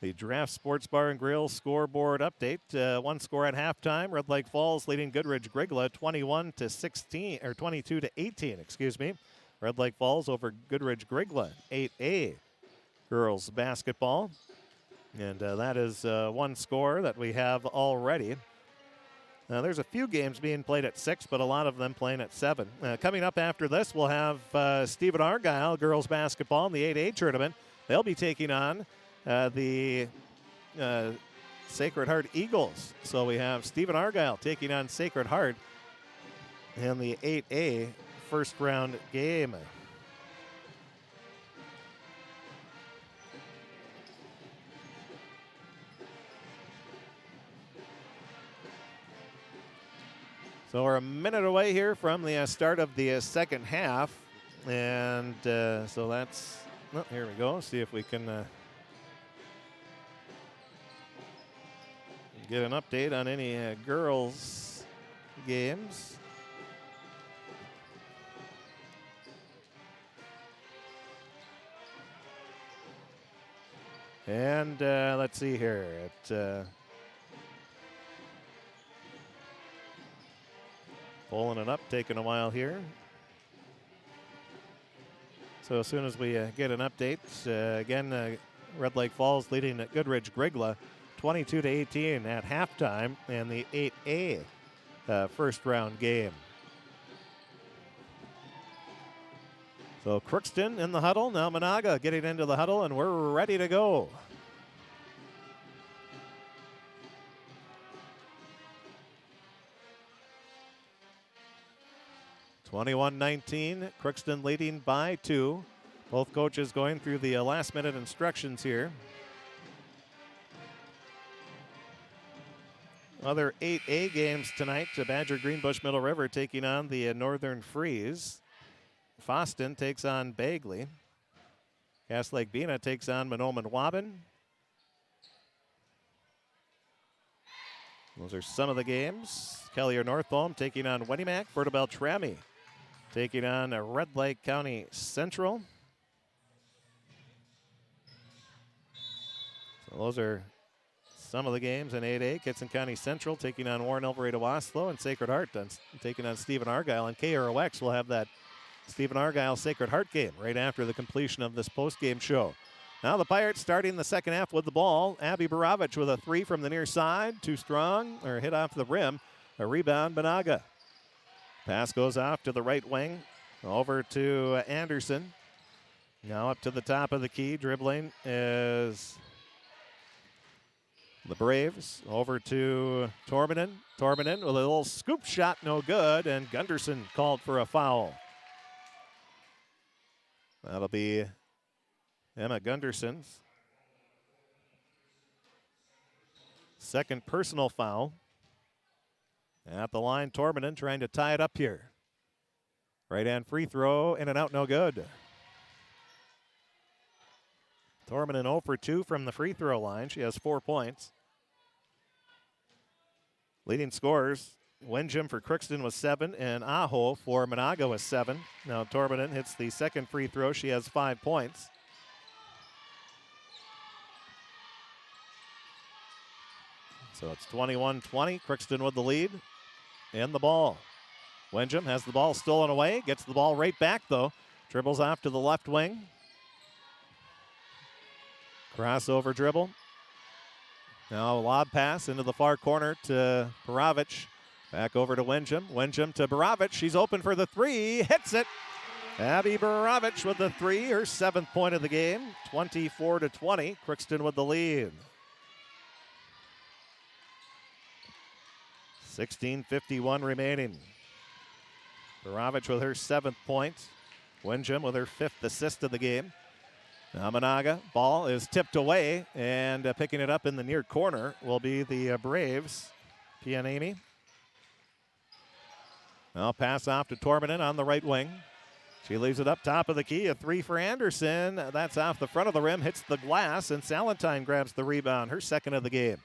the Draft Sports Bar and Grill scoreboard update. One score at halftime. Red Lake Falls leading Goodridge Grigla 22-18, excuse me. Red Lake Falls over Goodridge Grigla 8A girls basketball. And that is one score that we have already. Now, there's a few games being played at 6, but a lot of them playing at 7. Coming up after this, we'll have Stephen Argyle girls basketball in the 8A tournament. They'll be taking on the Sacred Heart Eagles. So we have Stephen Argyle taking on Sacred Heart in the 8A first round game. So we're a minute away here from the start of the second half. And so that's, well, here we go. See if we can get an update on any girls games. And let's see here. Pulling it up, taking a while here. So as soon as we get an update, again, Red Lake Falls leading at Goodridge Grigla 22-18 at halftime in the 8A first round game. So Crookston in the huddle. Now Menagha getting into the huddle, and we're ready to go. (21-19), Crookston leading by 2. Both coaches going through the last-minute instructions here. Other 8A games tonight. Badger Greenbush Middle River taking on the Northern Freeze. Foston takes on Bagley. Cass Lake Bena takes on Monoman Waban. Those are some of the games. Kellier Northholm taking on Wendimac. Berta Beltrami taking on Red Lake County Central. So those are some of the games in 8A. Kitson County Central taking on Warren Alvarado Oslo, and Sacred Heart taking on Stephen Argyle. And KROX will have that Stephen Argyle Sacred Heart game right after the completion of this post-game show. Now the Pirates starting the second half with the ball. Abby Baravich with a 3 from the near side. Too strong, or hit off the rim. A rebound, Menagha. Pass goes off to the right wing. Over to Anderson. Now up to the top of the key. Dribbling is the Braves. Over to Tormanen. Tormanen with a little scoop shot, no good. And Gunderson called for a foul. That'll be Emma Gunderson's second personal foul. At the line, Tormanen trying to tie it up here. Right-hand free throw, in and out, no good. Tormanen 0 for 2 from the free throw line. She has 4 points. Leading scorers, Wenjim for Crookston was 7, and Aho for Menagha was 7. Now Tormanen hits the second free throw. She has 5 points. So it's 21-20. Crookston with the lead and the ball. Wenjim has the ball stolen away. Gets the ball right back, though. Dribbles off to the left wing. Crossover dribble. Now a lob pass into the far corner to Baravich. Back over to Wenjim. Wenjim to Baravich. She's open for the 3. Hits it. Abby Baravich with the 3. Her 7th point of the game. 24-20. Crookston with the lead. 16:51 remaining. Baravich with her 7th point. Wenjim with her 5th assist of the game. Now Menagha, ball is tipped away, and picking it up in the near corner will be the Braves. Pianemi. Now pass off to Tormanen on the right wing. She leaves it up top of the key. A 3 for Anderson. That's off the front of the rim, hits the glass, and Salentine grabs the rebound, her 2nd of the game.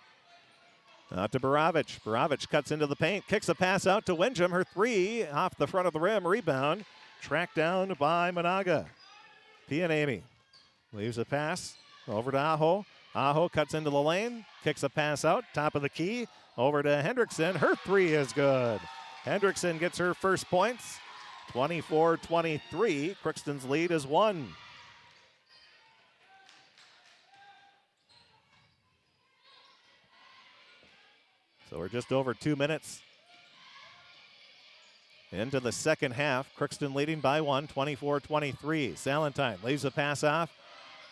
Out to Borovich. Borovich cuts into the paint, kicks a pass out to Windjam. Her three off the front of the rim. Rebound. Tracked down by Menagha. Pianami leaves a pass over to Aho. Aho cuts into the lane, kicks a pass out, top of the key, over to Hendrickson. Her three is good. Hendrickson gets her first points. 24-23. Crookston's lead is 1. So we're just over 2 minutes into the second half. Crookston leading by 1, 24-23. Salentine leaves a pass off.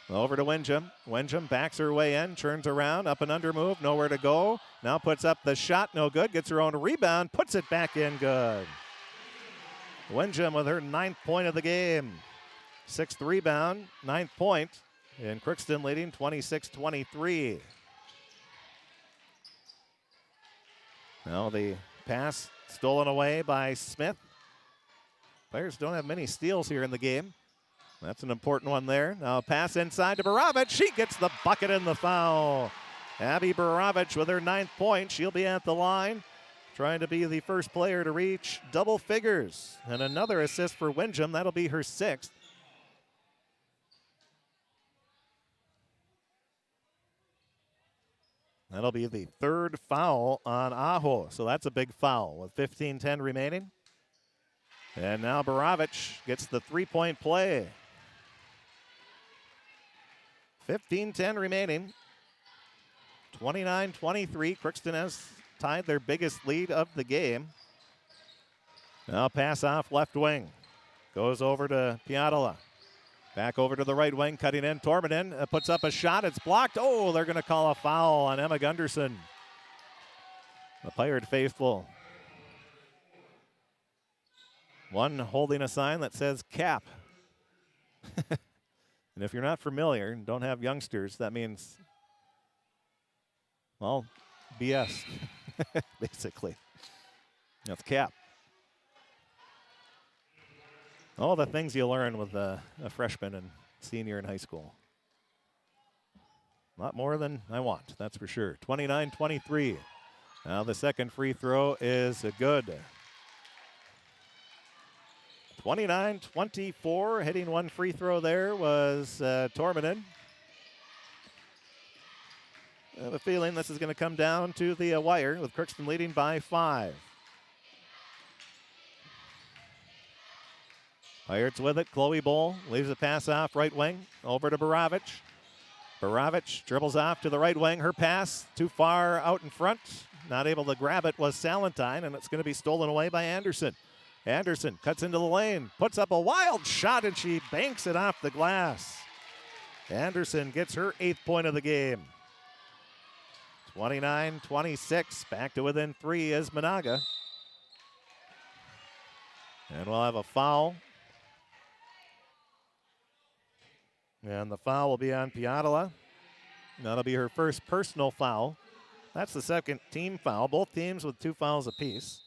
Over to Windjam. Windjam backs her way in, turns around, up and under move, nowhere to go. Now puts up the shot, no good. Gets her own rebound, puts it back in, good. Windjam with her 9th point of the game. 6th rebound, 9th point. And Crookston leading 26-23. Now the pass stolen away by Smith. Players don't have many steals here in the game. That's an important one there. Now a pass inside to Borovich. She gets the bucket and the foul. Abby Borovich with her 9th point. She'll be at the line, trying to be the first player to reach double figures. And another assist for Windjam. That'll be her 6th. That'll be the 3rd foul on Aho. So that's a big foul with 15:10 remaining. And now Borovich gets the 3-point play. 15:10 remaining. 29-23. Crookston has tied their biggest lead of the game. Now pass off left wing. Goes over to Piatola. Back over to the right wing, cutting in. Tormanen puts up a shot. It's blocked. Oh, they're going to call a foul on Emma Gunderson. The Pirate faithful. One holding a sign that says cap. And if you're not familiar and don't have youngsters, that means, well, BS, basically. That's cap. All the things you learn with a freshman and senior in high school. A lot more than I want, that's for sure. 29-23. Now the second free throw is good. 29-24. Hitting one free throw there was Tormanen. I have a feeling this is going to come down to the wire with Crookston leading by 5. Pirates with it. Chloe Bowl leaves a pass off right wing over to Borovich. Borovich dribbles off to the right wing. Her pass too far out in front. Not able to grab it was Salentine, and it's going to be stolen away by Anderson. Anderson cuts into the lane, puts up a wild shot, and she banks it off the glass. Anderson gets her 8th point of the game. 29-26. Back to within 3 is Menagha. And we'll have a foul. And the foul will be on Piatola. That'll be her first personal foul. That's the second team foul. Both teams with 2 fouls apiece.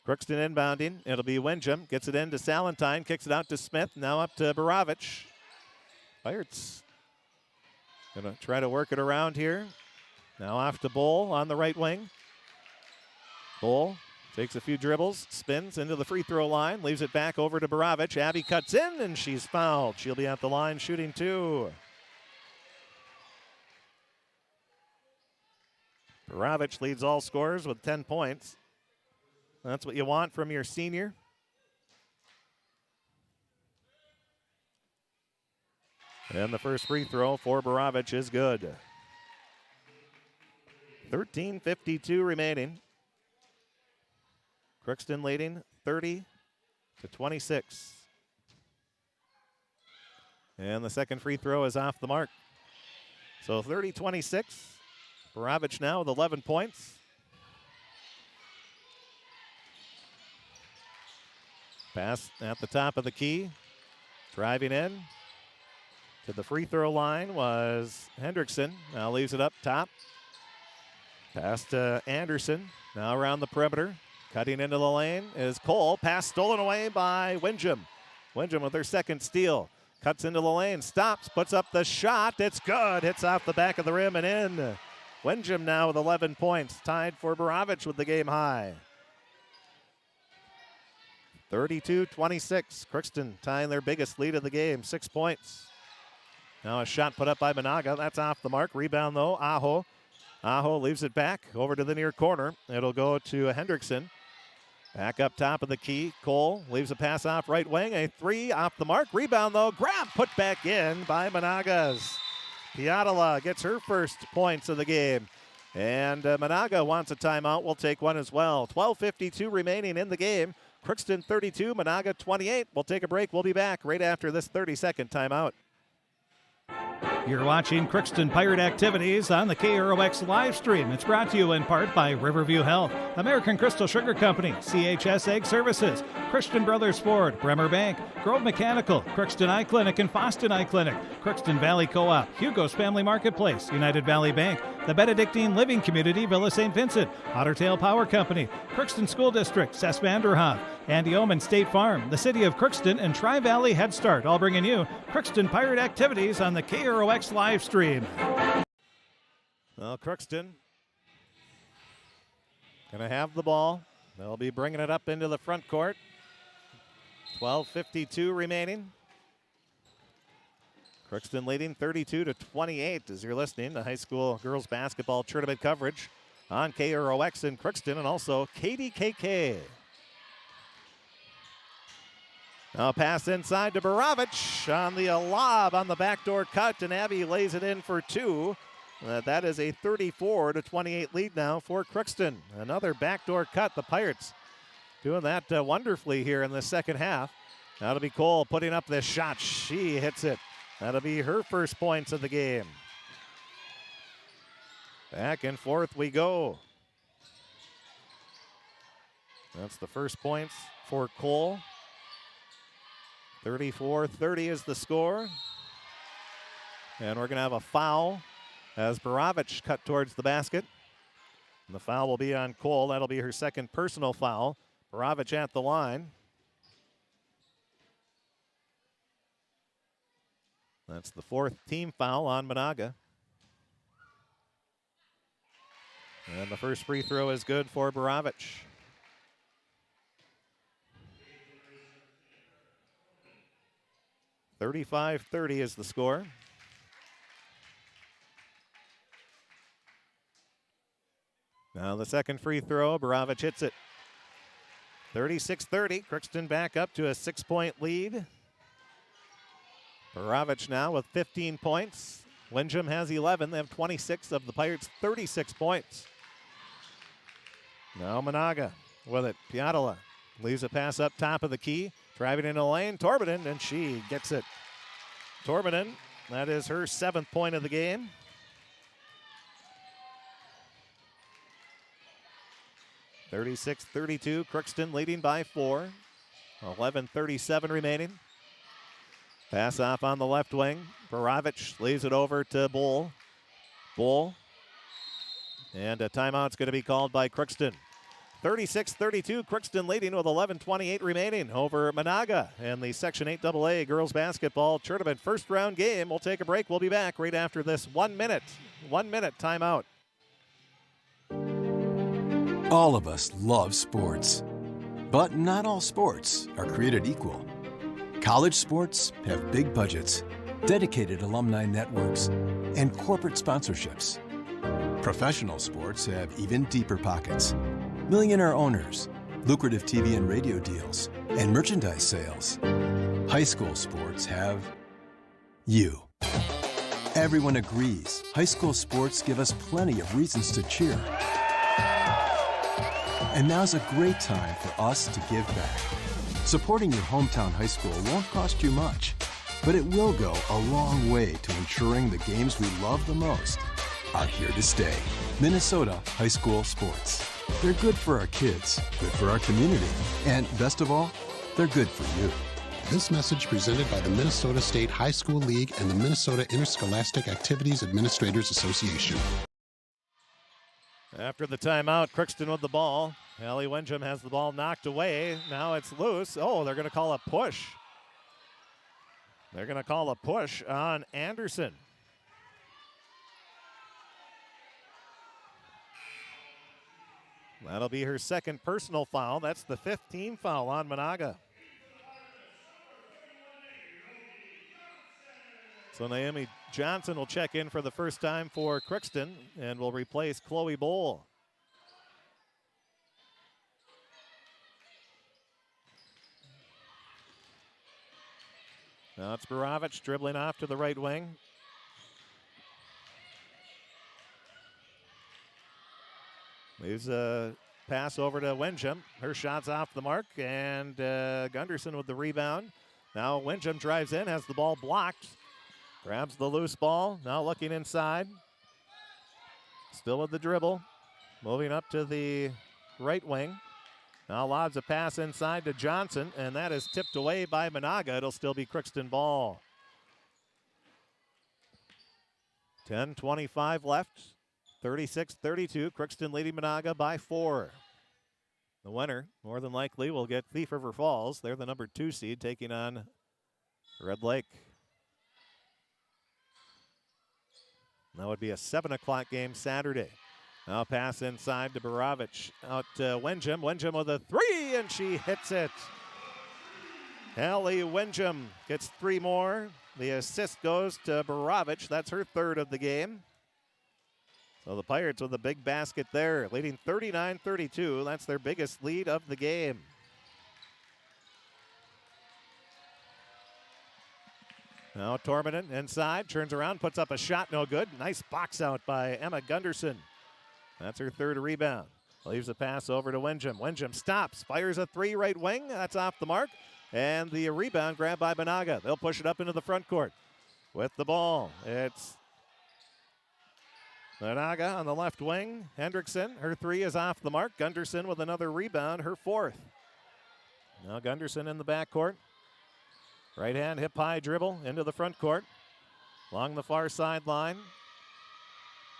Crookston inbounding. It'll be Windjam. Gets it into Salentine. Kicks it out to Smith. Now up to Borovich. Pirates going to try to work it around here. Now off to Bowl on the right wing. Bowl takes a few dribbles, spins into the free throw line, leaves it back over to Borovich. Abby cuts in, and she's fouled. She'll be at the line shooting 2. Borovich leads all scorers with 10 points. That's what you want from your senior. And the first free throw for Borovich is good. 13:52 remaining. Crookston leading 30-26. And the second free throw is off the mark. So 30-26. Borovich now with 11 points. Pass at the top of the key. Driving in to the free throw line was Hendrickson. Now leaves it up top. Pass to Anderson. Now around the perimeter. Cutting into the lane is Cole. Pass stolen away by Windjam. Windjam with her second steal. Cuts into the lane. Stops. Puts up the shot. It's good. Hits off the back of the rim and in. Windjam now with 11 points, tied for Borovich with the game high. 32-26. Crookston tying their biggest lead of the game, 6 points. Now a shot put up by Menagha. That's off the mark. Rebound, though, Aho. Aho leaves it back over to the near corner. It'll go to Hendrickson. Back up top of the key. Cole leaves a pass off right wing. A three off the mark. Rebound, though. Grab put back in by Menahgas. Piatala gets her first points of the game. And Menagha wants a timeout. We'll take one as well. 12:52 remaining in the game. Crookston 32, Menagha 28. We'll take a break. We'll be back right after this 30-second timeout. You're watching Crookston Pirate Activities on the KROX live stream. It's brought to you in part by Riverview Health, American Crystal Sugar Company, CHS Egg Services, Christian Brothers Ford, Bremer Bank, Grove Mechanical, Crookston Eye Clinic and Foston Eye Clinic, Crookston Valley Co-op, Hugo's Family Marketplace, United Valley Bank, the Benedictine Living Community, Villa St. Vincent, Ottertail Power Company, Crookston School District, Cess Vanderhoff, Andy Omen State Farm, the City of Crookston, and Tri-Valley Head Start, all bringing you Crookston Pirate Activities on the KROX live stream. Well, Crookston going to have the ball. They'll be bringing it up into the front court. 12:52 remaining. Crookston leading 32-28 as you're listening to high school girls basketball tournament coverage on KROX in Crookston and also KDKK. Now pass inside to Borovich on the lob on the backdoor cut, and Abby lays it in for two. That is a 34-28 lead now for Crookston. Another backdoor cut. The Pirates doing that wonderfully here in the second half. That'll be Cole putting up this shot. She hits it. That'll be her first points of the game. Back and forth we go. That's the first points for Cole. 34-30 is the score. And we're going to have a foul as Borovich cut towards the basket. And the foul will be on Cole. That'll be her second personal foul. Borovich at the line. That's the fourth team foul on Menagha. And the first free throw is good for Borovich. (35-30) is the score. Now the second free throw, Borovich hits it. 36-30, Crookston back up to a 6-point lead. Borovich now with 15 points. Windjam has 11. They have 26 of the Pirates' 36 points. Now Menagha with it. Piatala leaves a pass up top of the key. Driving into the lane, Torbanen, and she gets it. Torbanen, that is her 7th point of the game. (36-32), Crookston leading by 4. 11:37 remaining. Pass off on the left wing. Borovich leaves it over to Bull. Bull. And a timeout's going to be called by Crookston. 36-32, Crookston leading with 11:28 remaining over Menagha in the Section 8AA girls basketball tournament first round game. We'll take a break. We'll be back right after this 1 minute timeout. All of us love sports, but not all sports are created equal. College sports have big budgets, dedicated alumni networks, and corporate sponsorships. Professional sports have even deeper pockets. Millionaire owners, lucrative TV and radio deals, and merchandise sales. High school sports have you. Everyone agrees high school sports give us plenty of reasons to cheer. And now's a great time for us to give back. Supporting your hometown high school won't cost you much, but it will go a long way to ensuring the games we love the most are here to stay. Minnesota high school sports. They're good for our kids, good for our community, and best of all, they're good for you. This message presented by the Minnesota State High School League and the Minnesota Interscholastic Activities Administrators Association. After the timeout, Crookston with the ball. Allie Windjam has the ball knocked away. Now it's loose. Oh, they're going to call a push. They're going to call a push on Anderson. That'll be her second personal foul. That's the 5th team foul on Menagha. So Naomi Johnson will check in for the first time for Crookston and will replace Chloe Bowl. Now it's Baravich dribbling off to the right wing. Leaves a pass over to Windjam. Her shot's off the mark, and Gunderson with the rebound. Now Windjam drives in, has the ball blocked. Grabs the loose ball, now looking inside. Still with the dribble. Moving up to the right wing. Now lobs a pass inside to Johnson, and that is tipped away by Menagha. It'll still be Crookston ball. 10:25 left. 36-32. Crookston leading Menagha by 4. The winner, more than likely, will get Thief River Falls. They're the number 2 seed taking on Red Lake. That would be a 7 o'clock game Saturday. Now pass inside to Baravich. Out to Windjam. Windjam with a 3, and she hits it. Hallie Windjam gets 3 more. The assist goes to Baravich. That's her 3rd of the game. So the Pirates with a big basket there, leading 39-32. That's their biggest lead of the game. Now Torminen inside, turns around, puts up a shot, no good. Nice box out by Emma Gunderson. That's her 3rd rebound. Leaves a pass over to Windjam. Windjam stops, fires a 3 right wing. That's off the mark. And the rebound grabbed by Menagha. They'll push it up into the front court. With the ball, it's Menagha on the left wing. Hendrickson, her 3 is off the mark. Gunderson with another rebound, her 4th. Now Gunderson in the backcourt. Right hand, hip high dribble into the front court. Along the far sideline.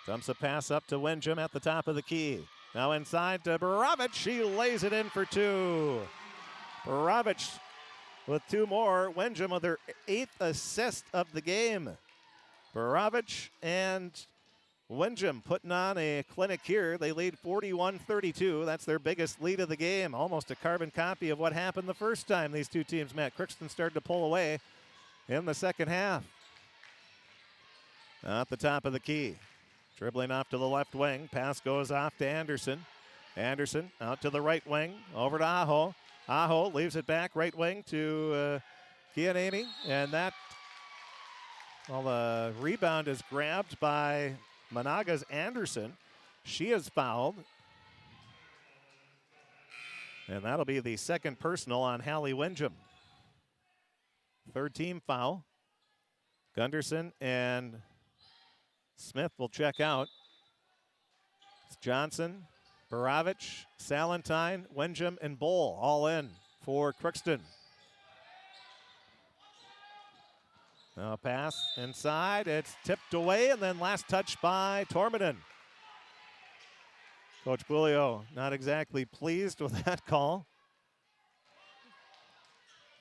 Dumps a pass up to Windjam at the top of the key. Now inside to Baravich. She lays it in for 2. Baravich with 2 more. Windjam with her 8th assist of the game. Baravich and Windjam putting on a clinic here. They lead 41-32. That's their biggest lead of the game. Almost a carbon copy of what happened the first time these two teams met. Crookston started to pull away in the second half. At the top of the key. Dribbling off to the left wing. Pass goes off to Anderson. Anderson out to the right wing. Over to Aho. Aho leaves it back right wing to Kianani. And that, well, the rebound is grabbed by Menagha's Anderson. She is fouled. And that'll be the 2nd personal on Hallie Windjam. 3rd team foul. Gunderson and Smith will check out. It's Johnson, Baravich, Salentine, Windjam, and Bowl all in for Crookston. Now pass inside, it's tipped away, and then last touch by Torminen. Coach Bulio not exactly pleased with that call.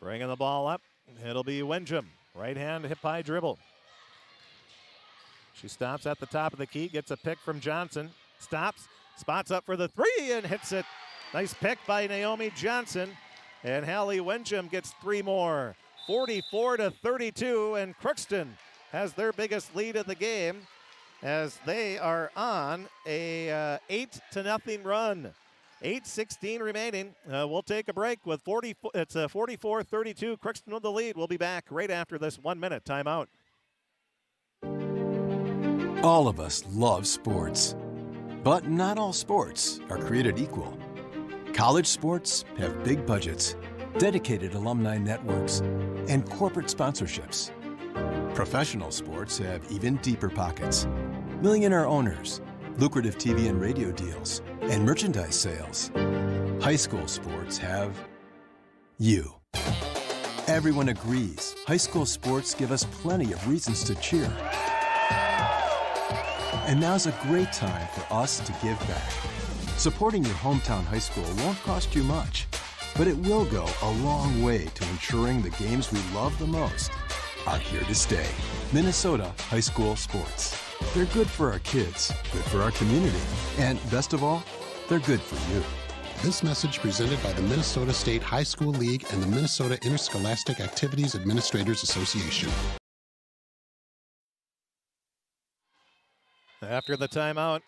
Bringing the ball up, it'll be Windjam. Right hand hip high dribble. She stops at the top of the key, gets a pick from Johnson, stops, spots up for the 3 and hits it. Nice pick by Naomi Johnson, and Hallie Windjam gets 3 more. 44-32, and Crookston has their biggest lead of the game as they are on a 8-0 run. 8:16 remaining. We'll take a break with 44-32. Crookston with the lead. We'll be back right after this 1-minute timeout. All of us love sports, but not all sports are created equal. College sports have big budgets, dedicated alumni networks, and corporate sponsorships. Professional sports have even deeper pockets. Millionaire owners, lucrative TV and radio deals, and merchandise sales. High school sports have you. Everyone agrees high school sports give us plenty of reasons to cheer. And now's a great time for us to give back. Supporting your hometown high school won't cost you much, but it will go a long way to ensuring the games we love the most are here to stay. Minnesota high school sports. They're good for our kids, good for our community, and best of all, They're good for you. This message presented by the Minnesota State High School League and the Minnesota Interscholastic Activities Administrators Association. After the timeout,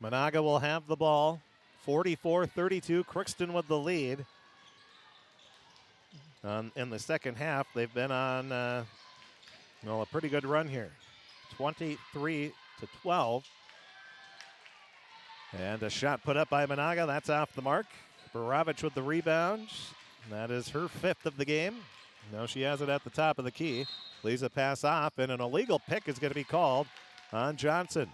Menagha will have the ball. 44-32, Crookston with the lead. In the second half, they've been on a pretty good run here. 23-12. And a shot put up by Menagha. That's off the mark. Baravich with the rebound. That is her 5th of the game. Now she has it at the top of the key. Leaves a pass off, and an illegal pick is going to be called on Johnson.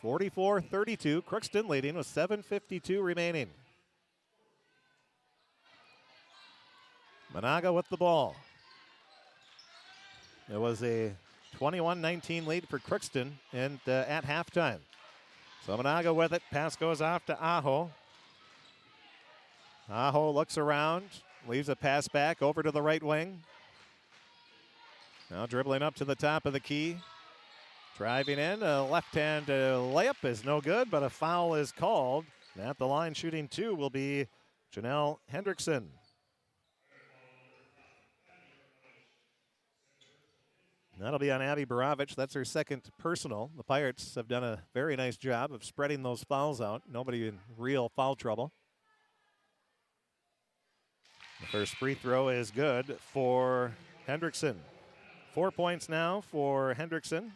(44-32). Crookston leading with 7:52 remaining. Menagha with the ball. It was a 21-19 lead for Crookston and at halftime. So Menagha with it. Pass goes off to Aho. Aho looks around, leaves a pass back over to the right wing. Now dribbling up to the top of the key. Driving in, a left-hand layup is no good, but a foul is called. And at the line shooting 2 will be Janelle Hendrickson. That'll be on Abby Baravich. That's her 2nd personal. The Pirates have done a very nice job of spreading those fouls out. Nobody in real foul trouble. The first free throw is good for Hendrickson. 4 points now for Hendrickson.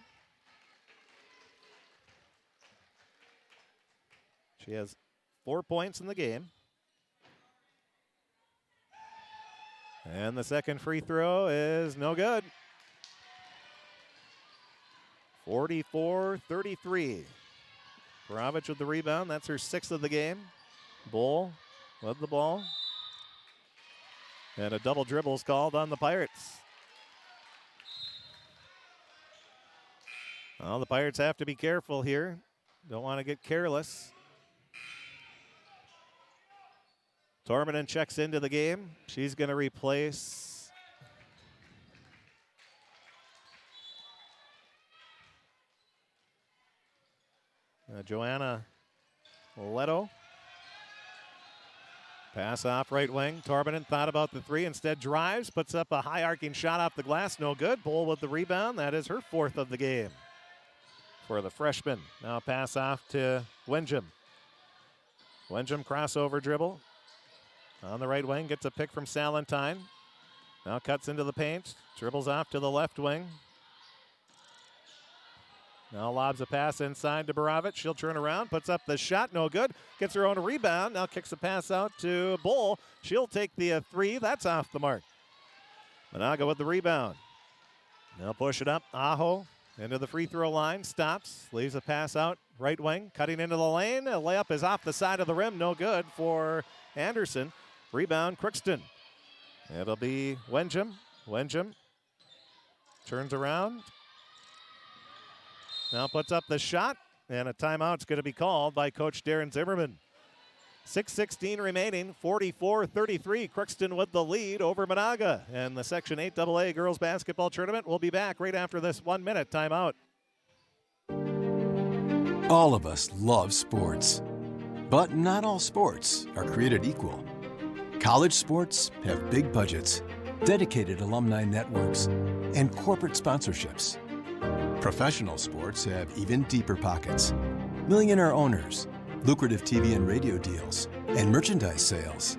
She has 4 points in the game. And the second free throw is no good. 44-33. Baravich with the rebound. That's her 6th of the game. Bull with the ball. And a double dribble is called on the Pirates. Well, the Pirates have to be careful here. Don't want to get careless. Tormanen checks into the game. She's going to replace Joanna Leto. Pass off right wing. Tormanen thought about the 3, instead drives, puts up a high arcing shot off the glass, no good. Bull with the rebound. That is her 4th of the game for the freshman. Now pass off to Wenjum. Wenjum crossover dribble. On the right wing, gets a pick from Salentine. Now cuts into the paint, dribbles off to the left wing. Now lobs a pass inside to Baravich. She'll turn around, puts up the shot, no good. Gets her own rebound, now kicks a pass out to Bull. She'll take the 3, that's off the mark. Menagha with the rebound. Now push it up, Aho into the free throw line, stops, leaves a pass out, right wing, cutting into the lane. A layup is off the side of the rim, no good for Anderson. Rebound, Crookston. It'll be Wenjum. Wenjum turns around. Now puts up the shot, and a timeout's going to be called by Coach Darren Zimmerman. 6:16 remaining, 44-33. Crookston with the lead over Menagha. And the Section 8AA girls basketball tournament will be back right after this 1-minute timeout. All of us love sports, but not all sports are created equal. College sports have big budgets, dedicated alumni networks, and corporate sponsorships. Professional sports have even deeper pockets. Millionaire owners, lucrative TV and radio deals, and merchandise sales.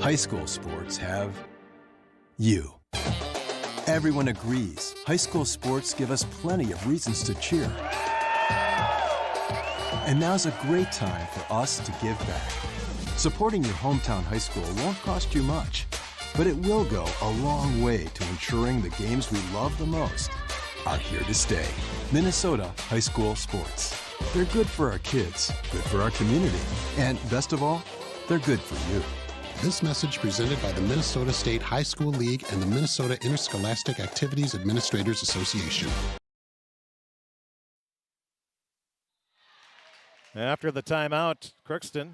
High school sports have you. Everyone agrees high school sports give us plenty of reasons to cheer. And now's a great time for us to give back. Supporting your hometown high school won't cost you much, but it will go a long way to ensuring the games we love the most are here to stay. Minnesota high school sports. They're good for our kids, good for our community, and best of all, they're good for you. This message presented by the Minnesota State High School League and the Minnesota Interscholastic Activities Administrators Association. After the timeout, Crookston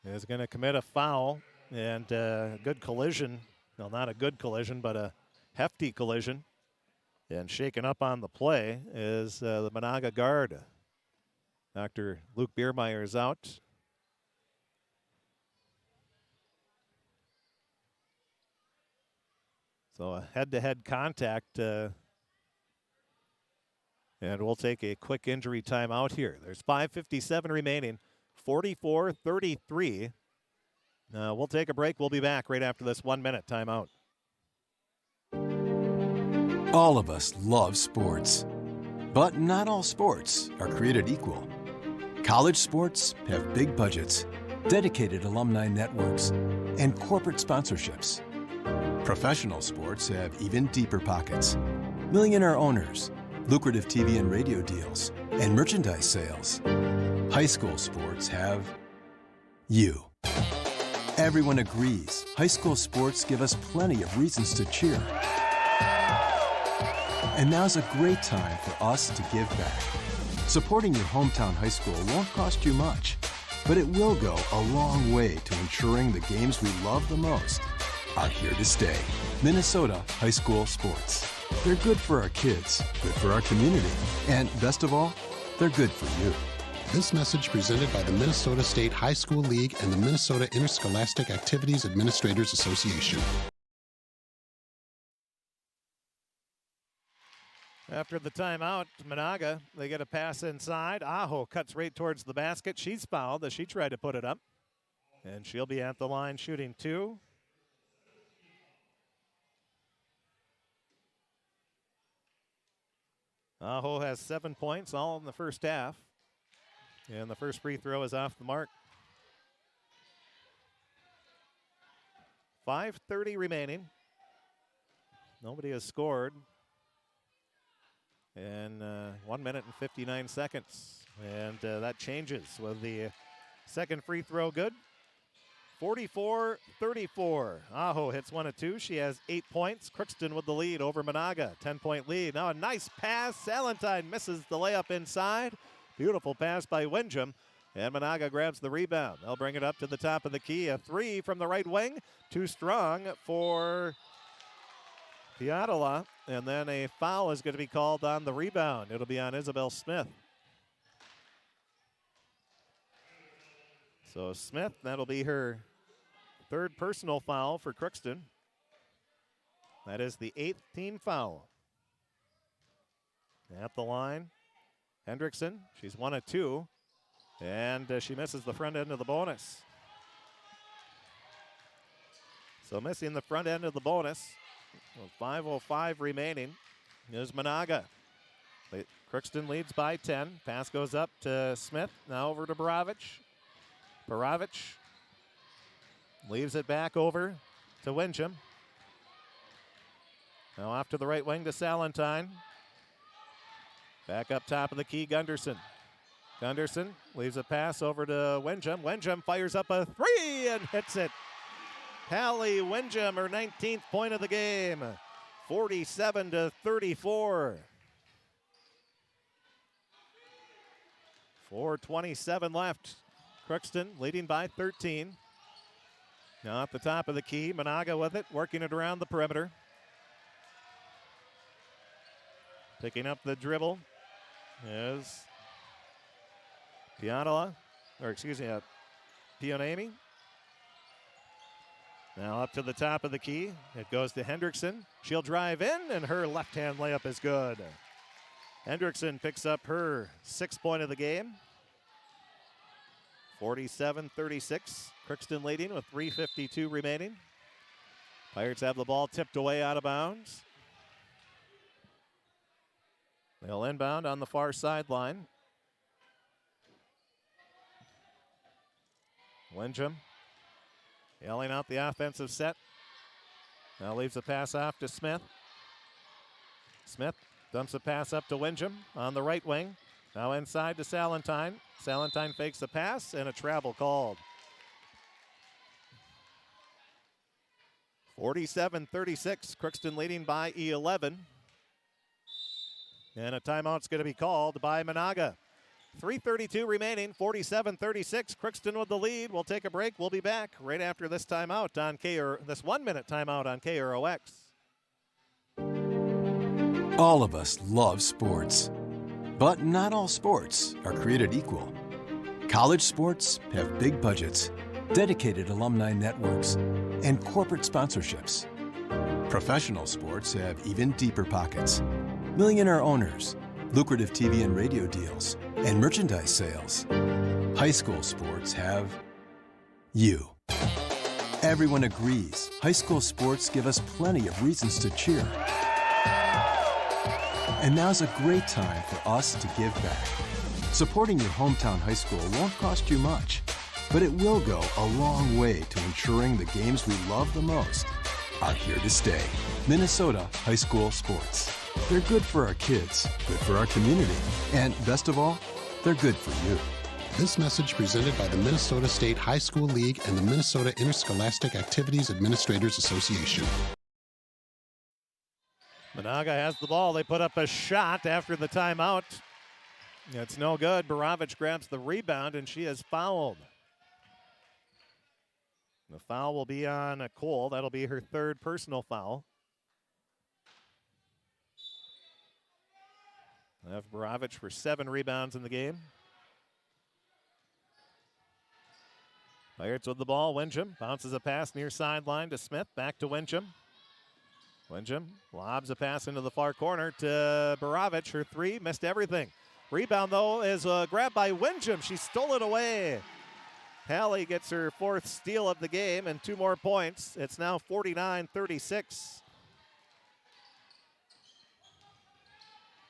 is going to commit a foul and a good collision. Well, not a good collision, but a hefty collision And shaken up on the play is the Menagha guard. Dr. Luke Biermeyer is out. So a head-to-head contact, and we'll take a quick injury timeout here. There's 5:57 remaining, 44-33. We'll take a break. We'll be back right after this 1-minute timeout. All of us love sports, but not all sports are created equal. College sports have big budgets, dedicated alumni networks, and corporate sponsorships. Professional sports have even deeper pockets, millionaire owners, lucrative TV and radio deals, and merchandise sales. High school sports have you. Everyone agrees high school sports give us plenty of reasons to cheer. And now's a great time for us to give back. Supporting your hometown high school won't cost you much, but it will go a long way to ensuring the games we love the most are here to stay. Minnesota high school sports. They're good for our kids, good for our community, and best of all, they're good for you. This message presented by the Minnesota State High School League and the Minnesota Interscholastic Activities Administrators Association. After the timeout, Menagha, they get a pass inside. Aho cuts right towards the basket. She's fouled as she tried to put it up. And she'll be at the line shooting 2. Aho has 7 points, all in the first half. And the first free throw is off the mark. 5:30 remaining. Nobody has scored. And 1 minute and 59 seconds. And that changes with the second free throw good. 44-34. Aho hits 1 of 2. She has 8 points. Crookston with the lead over Menagha. 10-point lead. Now a nice pass. Salentine misses the layup inside. Beautiful pass by Windjam. And Menagha grabs the rebound. They'll bring it up to the top of the key. A 3 from the right wing. Too strong for Piatola, and then a foul is going to be called on the rebound. It'll be on Isabel Smith. So Smith, that'll be her third personal foul for Crookston. That is the 8th team foul. At the line, Hendrickson, she's 1 of 2, and she misses the front end of the bonus. So missing the front end of the bonus. With 5:05 remaining is Menagha. Crookston leads by 10. Pass goes up to Smith. Now over to Baravich. Baravich leaves it back over to Windjam. Now off to the right wing to Salentine. Back up top of the key, Gunderson. Gunderson leaves a pass over to Windjam. Windjam fires up a 3 and hits it. Hallie Windjam, her 19th point of the game, 47-34. 4:27 left. Crookston leading by 13. Now at the top of the key, Menagha with it, working it around the perimeter. Picking up the dribble is Pionami. Now up to the top of the key. It goes to Hendrickson. She'll drive in, and her left-hand layup is good. Hendrickson picks up her 6th point of the game. 47-36. Crookston leading with 3:52 remaining. Pirates have the ball tipped away out of bounds. They'll inbound on the far sideline. Windjam yelling out the offensive set. Now leaves a pass off to Smith. Smith dumps a pass up to Windjam on the right wing. Now inside to Salentine. Salentine fakes the pass and a travel called. 47-36. Crookston leading by 11. And a timeout's going to be called by Menagha. 3:32 remaining, 47-36. Crookston with the lead. We'll take a break. We'll be back right after this timeout on this 1 minute timeout on KROX. All of us love sports, but not all sports are created equal. College sports have big budgets, dedicated alumni networks, and corporate sponsorships. Professional sports have even deeper pockets, millionaire owners, lucrative TV and radio deals, and merchandise sales. High school sports have you. Everyone agrees high school sports give us plenty of reasons to cheer. And now's a great time for us to give back. Supporting your hometown high school won't cost you much, but it will go a long way to ensuring the games we love the most are here to stay. Minnesota high school sports. They're good for our kids, good for our community, and best of all, they're good for you. This message presented by the Minnesota State High School League and the Minnesota Interscholastic Activities Administrators Association. Menagha has the ball. They put up a shot after the timeout. It's no good. Borovich grabs the rebound, and she is fouled. The foul will be on Cole. That'll be her third personal foul. They have Borovich for 7 rebounds in the game. Pirates with the ball. Wincham bounces a pass near sideline to Smith. Back to Wincham. Wincham lobs a pass into the far corner to Borovich. Her 3 missed everything. Rebound, though, is grabbed by Wincham. She stole it away. Hallie gets her 4th steal of the game and 2 more points. It's now 49-36.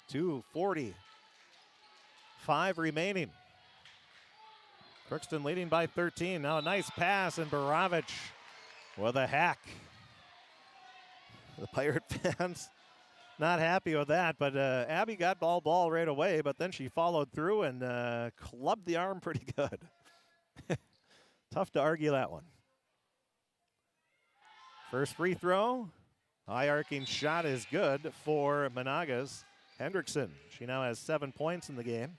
2:45 remaining. Crookston leading by 13. Now a nice pass, and Borovich with a hack. The Pirate fans not happy with that, but Abby got ball right away, but then she followed through and clubbed the arm pretty good. Tough to argue that one. First free throw. High arcing shot is good for Menagha's Hendrickson. She now has 7 points in the game.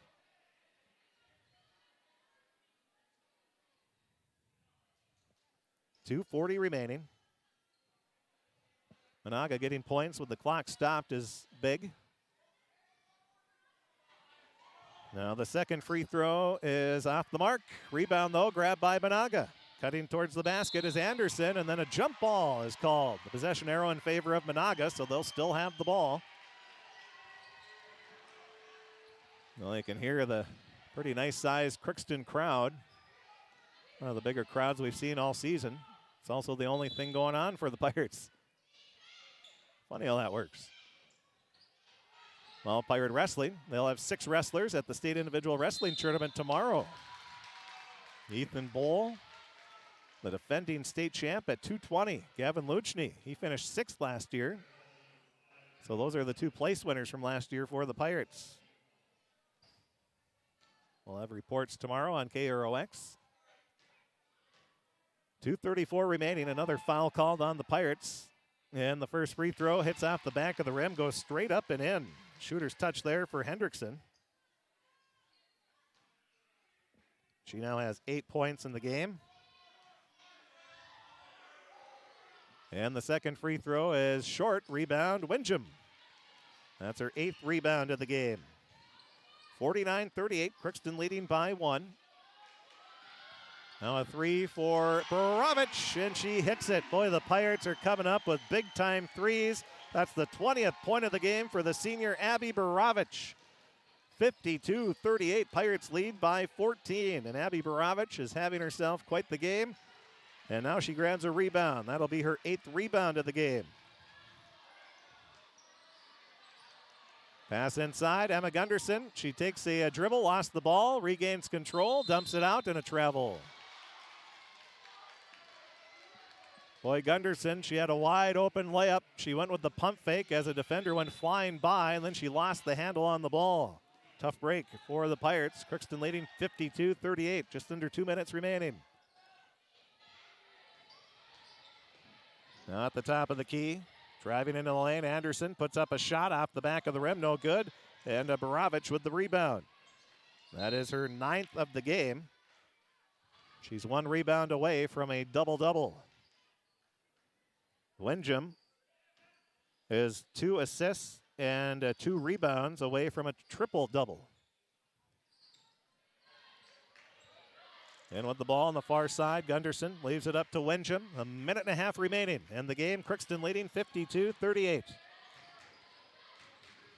.240 remaining. Menagha getting points with the clock stopped is big. Now the second free throw is off the mark. Rebound, though, grabbed by Menagha. Cutting towards the basket is Anderson, and then a jump ball is called. The possession arrow in favor of Menagha, so they'll still have the ball. Well, you can hear the pretty nice-sized Crookston crowd. One of the bigger crowds we've seen all season. It's also the only thing going on for the Pirates. Funny how that works. Well, Pirate Wrestling, they'll have 6 wrestlers at the State Individual Wrestling Tournament tomorrow. Ethan Bowl, the defending state champ at 220. Gavin Luchny, he finished 6th last year. So those are the 2 place winners from last year for the Pirates. We'll have reports tomorrow on KROX. 2:34 remaining. Another foul called on the Pirates. And the first free throw hits off the back of the rim, goes straight up and in. Shooter's touch there for Hendrickson. She now has 8 points in the game. And the second free throw is short. Rebound, Wincham. That's her 8th rebound of the game. 49-38, Crookston leading by 1. Now a 3 for Borovich, and she hits it. Boy, the Pirates are coming up with big-time threes. That's the 20th point of the game for the senior Abby Borovich. 52-38, Pirates lead by 14. And Abby Borovich is having herself quite the game. And now she grabs a rebound. That'll be her 8th rebound of the game. Pass inside, Emma Gunderson. She takes a dribble, lost the ball, regains control, dumps it out, and a travel. Boy, Gunderson, she had a wide open layup. She went with the pump fake as a defender went flying by, and then she lost the handle on the ball. Tough break for the Pirates. Crookston leading 52-38, just under 2 minutes remaining. Now at the top of the key, driving into the lane, Anderson puts up a shot off the back of the rim, no good. And Borovich with the rebound. That is her 9th of the game. She's 1 rebound away from a double-double. Wincham is 2 assists and 2 rebounds away from a triple-double. And with the ball on the far side, Gunderson leaves it up to Wenjum. 1.5 minutes remaining in the game. Crookston leading 52-38.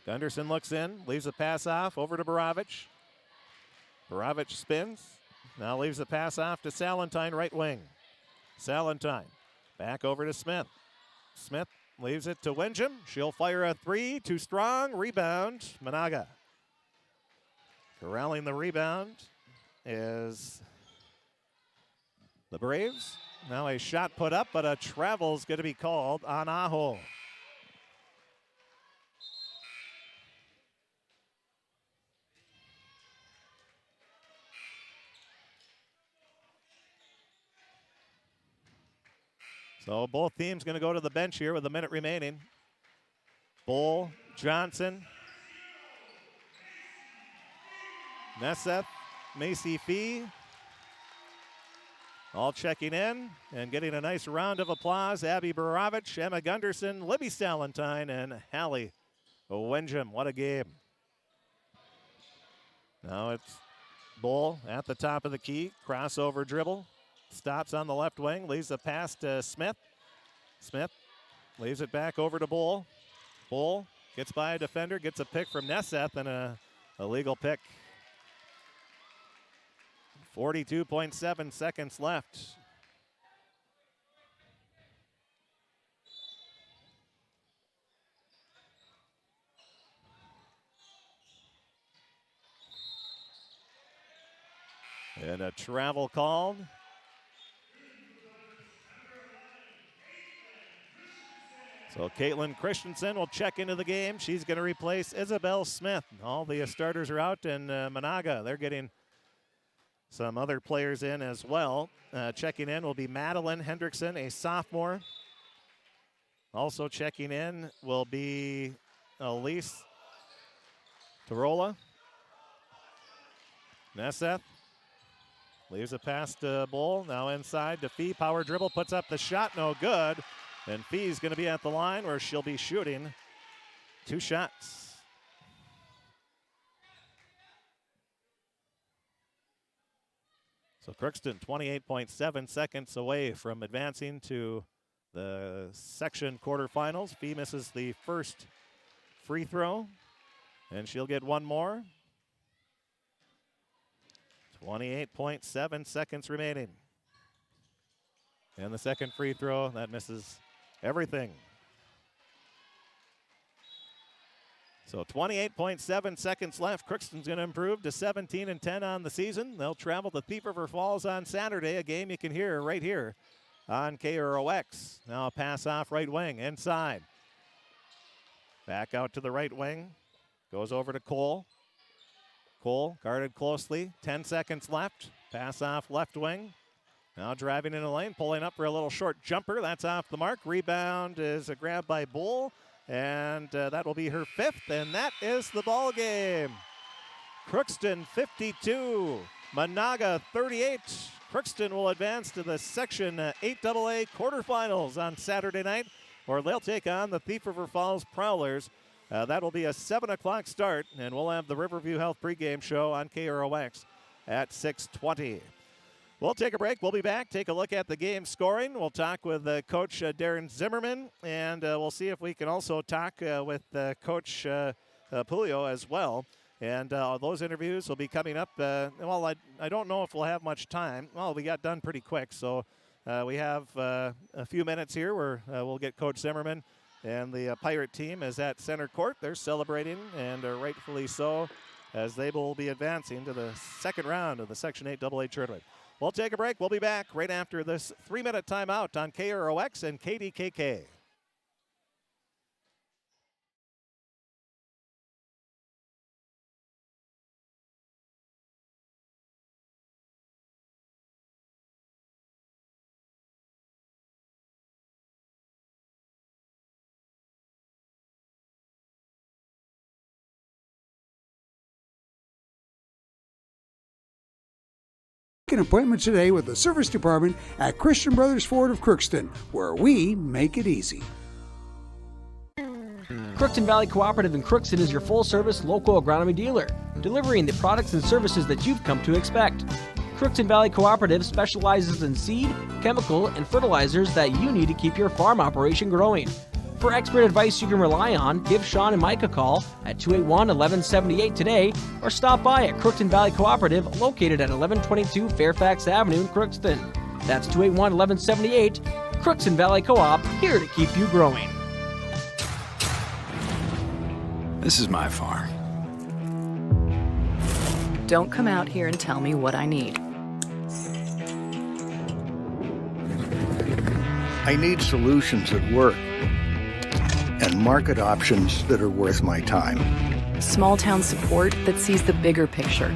Gunderson looks in, leaves a pass off over to Borovich. Borovich spins, now leaves a pass off to Salentine, right wing. Salentine back over to Smith. Smith leaves it to Wenjum. She'll fire a 3, too strong. Rebound, Menagha. Corralling the rebound is the Braves. Now a shot put up, but a travel's going to be called on Aho. So both teams going to go to the bench here with a minute remaining. Bull, Johnson, Nesseth, Macy Fee, all checking in and getting a nice round of applause. Abby Borovich, Emma Gunderson, Libby Salentine, and Hallie Wenjum. What a game. Now it's Bull at the top of the key, crossover dribble. Stops on the left wing, leaves a pass to Smith. Smith leaves it back over to Bull. Bull gets by a defender, gets a pick from Nesseth, and a legal pick. 42.7 seconds left. And a travel called. So Caitlin Christensen will check into the game. She's going to replace Isabel Smith. All the starters are out, and Menagha, they're getting some other players in as well. Checking in will be Madeline Hendrickson, a sophomore. Also checking in will be Elise Tarola. Nesseth leaves a pass to Bull. Now inside to Fee. Power dribble, puts up the shot, no good. And Fee's going to be at the line where she'll be shooting 2 shots. So Crookston 28.7 seconds away from advancing to the section quarterfinals. Fee misses the first free throw, and she'll get one more. 28.7 seconds remaining. And the second free throw, that misses everything. So 28.7 seconds left. Crookston's going to improve to 17-10 on the season. They'll travel to Thief River Falls on Saturday, a game you can hear right here on KROX. Now a pass off right wing, inside. Back out to the right wing. Goes over to Cole. Cole guarded closely. 10 seconds left. Pass off left wing. Now driving in the lane, pulling up for a little short jumper. That's off the mark. Rebound is a grab by Bull, and that will be her 5th, and that is the ball game. Crookston 52, Menagha 38. Crookston will advance to the Section 8AA quarterfinals on Saturday night, or they'll take on the Thief River Falls Prowlers. That will be a 7 o'clock start, and we'll have the Riverview Health pregame show on KROX at 6:20. We'll take a break. We'll be back. Take a look at the game scoring. We'll talk with Coach Darren Zimmerman, and we'll see if we can also talk with Coach Pulio as well. And those interviews will be coming up. Well, I don't know if we'll have much time. Well, we got done pretty quick, so we have a few minutes here where we'll get Coach Zimmerman. And the Pirate team is at center court. They're celebrating, and rightfully so, as they will be advancing to the second round of the Section 8AA tournament. We'll take a break. We'll be back right after this 3-minute timeout on KROX and KDKK. Make an appointment today with the service department at Christian Brothers Ford of Crookston, where we make it easy. Crookston Valley Cooperative in Crookston is your full-service local agronomy dealer, delivering the products and services that you've come to expect. Crookston Valley Cooperative specializes in seed, chemical, and fertilizers that you need to keep your farm operation growing. For expert advice you can rely on, give Sean and Mike a call at 281-1178 today or stop by at Crookston Valley Cooperative located at 1122 Fairfax Avenue in Crookston. That's 281-1178. Crookston Valley Co-op, here to keep you growing. This is my farm. Don't come out here and tell me what I need. I need solutions that work and market options that are worth my time. Small town support that sees the bigger picture.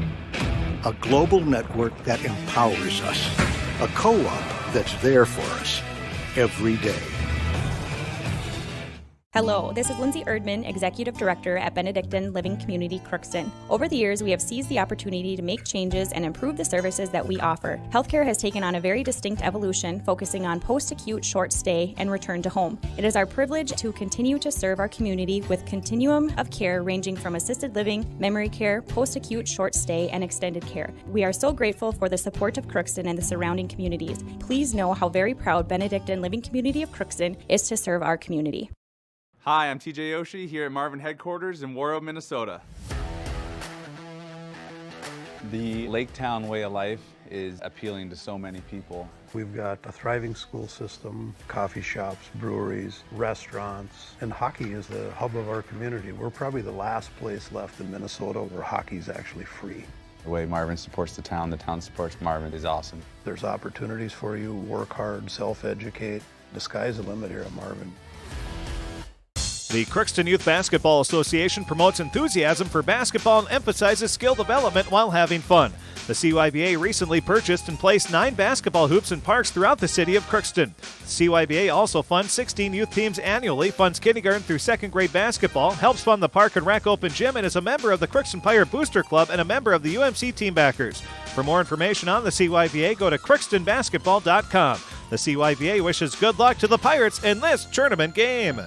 A global network that empowers us. A co-op that's there for us every day. Hello, this is Lindsay Erdman, Executive Director at Benedictine Living Community Crookston. Over the years, we have seized the opportunity to make changes and improve the services that we offer. Healthcare has taken on a very distinct evolution, focusing on post-acute, short stay, and return to home. It is our privilege to continue to serve our community with continuum of care ranging from assisted living, memory care, post-acute, short stay, and extended care. We are so grateful for the support of Crookston and the surrounding communities. Please know how very proud Benedictine Living Community of Crookston is to serve our community. Hi, I'm TJ Yoshi here at Marvin Headquarters in Warroad, Minnesota. The Lake Town way of life is appealing to so many people. We've got a thriving school system, coffee shops, breweries, restaurants, and hockey is the hub of our community. We're probably the last place left in Minnesota where hockey is actually free. The way Marvin supports the town supports Marvin is awesome. There's opportunities for you, work hard, self-educate. The sky's the limit here at Marvin. The Crookston Youth Basketball Association promotes enthusiasm for basketball and emphasizes skill development while having fun. The CYBA recently purchased and placed 9 basketball hoops in parks throughout the city of Crookston. The CYBA also funds 16 youth teams annually, funds kindergarten through 2nd grade basketball, helps fund the Park and Rec Open Gym, and is a member of the Crookston Pirate Booster Club and a member of the UMC Team Backers. For more information on the CYBA, go to crookstonbasketball.com. The CYBA wishes good luck to the Pirates in this tournament game.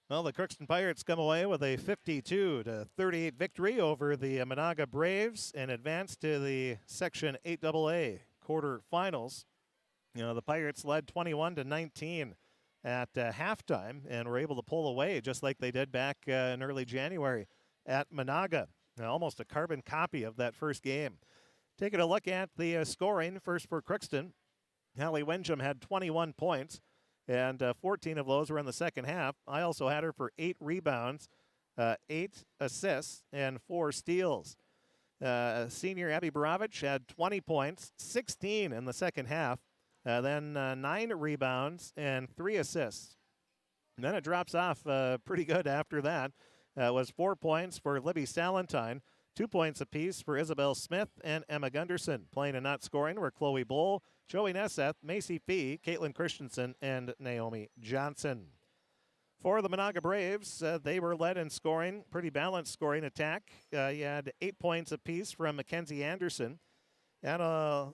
Well, the Crookston Pirates come away with a 52-38 victory over the Menagha Braves and advance to the Section 8AA quarterfinals. You know, the Pirates led 21-19 at halftime and were able to pull away just like they did back in early January at Menagha. Now, almost a carbon copy of that first game. Taking a look at the scoring, first for Crookston, Hallie Windjam had 21 points. And 14 of those were in the second half. I also had her for 8 rebounds, 8 assists, and 4 steals. Senior Abby Barovich had 20 points, 16 in the second half, then 9 rebounds and 3 assists. And then it drops off pretty good after that. It was 4 points for Libby Salentine, 2 points apiece for Isabel Smith and Emma Gunderson. Playing and not scoring were Chloe Bull, Joey Nesseth, Macy Fee, Caitlin Christensen, and Naomi Johnson. For the Menagha Braves, they were led in scoring, pretty balanced scoring attack. You had 8 points apiece from Mackenzie Anderson. Anna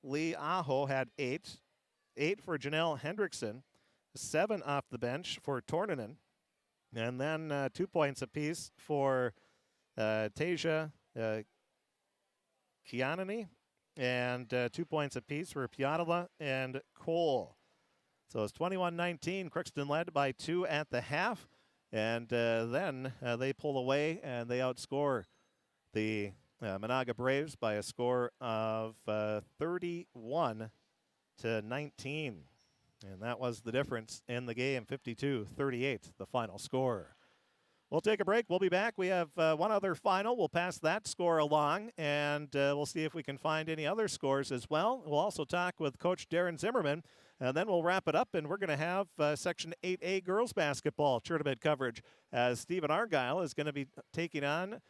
Lee Aho had 8. 8 for Janelle Hendrickson. 7 off the bench for Tornanen. And then 2 points apiece for Tasia Kianani. And 2 points apiece for Piatala and Cole. So it's 21-19. Crookston led by 2 at the half. And then they pull away and they outscore the Menagha Braves by a score of 31-19. And that was the difference in the game, 52-38, the final score. We'll take a break. We'll be back. We have one other final. We'll pass that score along, and we'll see if we can find any other scores as well. We'll also talk with Coach Darren Zimmerman, and then we'll wrap it up, and we're going to have Section 8A girls basketball tournament coverage as Stephen Argyle is going to be taking on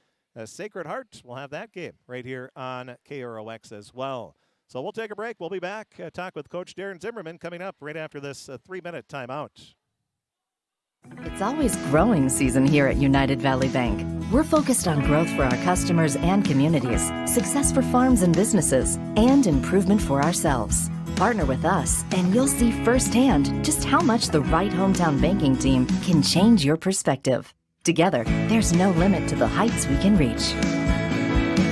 Sacred Heart. We'll have that game right here on KROX as well. So we'll take a break. We'll be back. Talk with Coach Darren Zimmerman coming up right after this 3-minute timeout. It's always growing season here at United Valley Bank. We're focused on growth for our customers and communities, success for farms and businesses, and improvement for ourselves. Partner with us, and you'll see firsthand just how much the right hometown banking team can change your perspective. Together, there's no limit to the heights we can reach.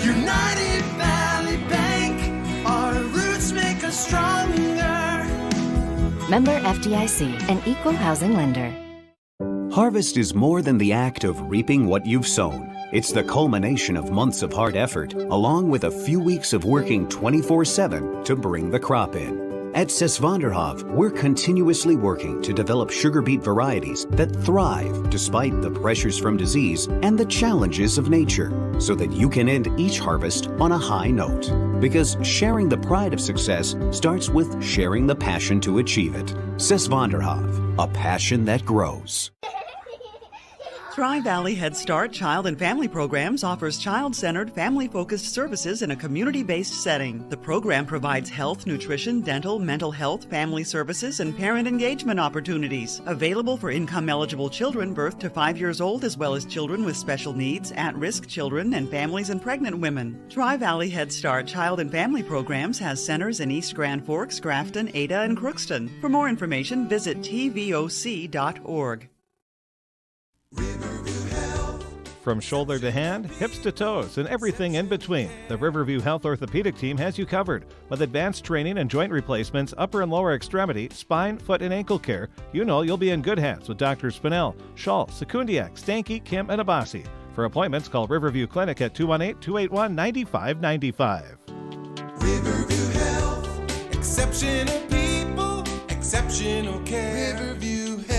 United Valley Bank, our roots make us stronger. Member FDIC, an equal housing lender. Harvest is more than the act of reaping what you've sown. It's the culmination of months of hard effort, along with a few weeks of working 24/7 to bring the crop in. At Sesvanderhof, we're continuously working to develop sugar beet varieties that thrive despite the pressures from disease and the challenges of nature, so that you can end each harvest on a high note. Because sharing the pride of success starts with sharing the passion to achieve it. Sesvanderhof, a passion that grows. Tri-Valley Head Start Child and Family Programs offers child-centered, family-focused services in a community-based setting. The program provides health, nutrition, dental, mental health, family services, and parent engagement opportunities. Available for income-eligible children birth to 5 years old, as well as children with special needs, at-risk children, and families and pregnant women. Tri-Valley Head Start Child and Family Programs has centers in East Grand Forks, Grafton, Ada, and Crookston. For more information, visit tvoc.org. From shoulder to hand, hips to toes, and everything in between, the Riverview Health Orthopedic Team has you covered. With advanced training and joint replacements, upper and lower extremity, spine, foot, and ankle care, you know you'll be in good hands with Drs. Spinell, Schall, Sekundiak, Stanky, Kim, and Abasi. For appointments, call Riverview Clinic at 218-281-9595. Riverview Health, exceptional people, exceptional care. Riverview Health.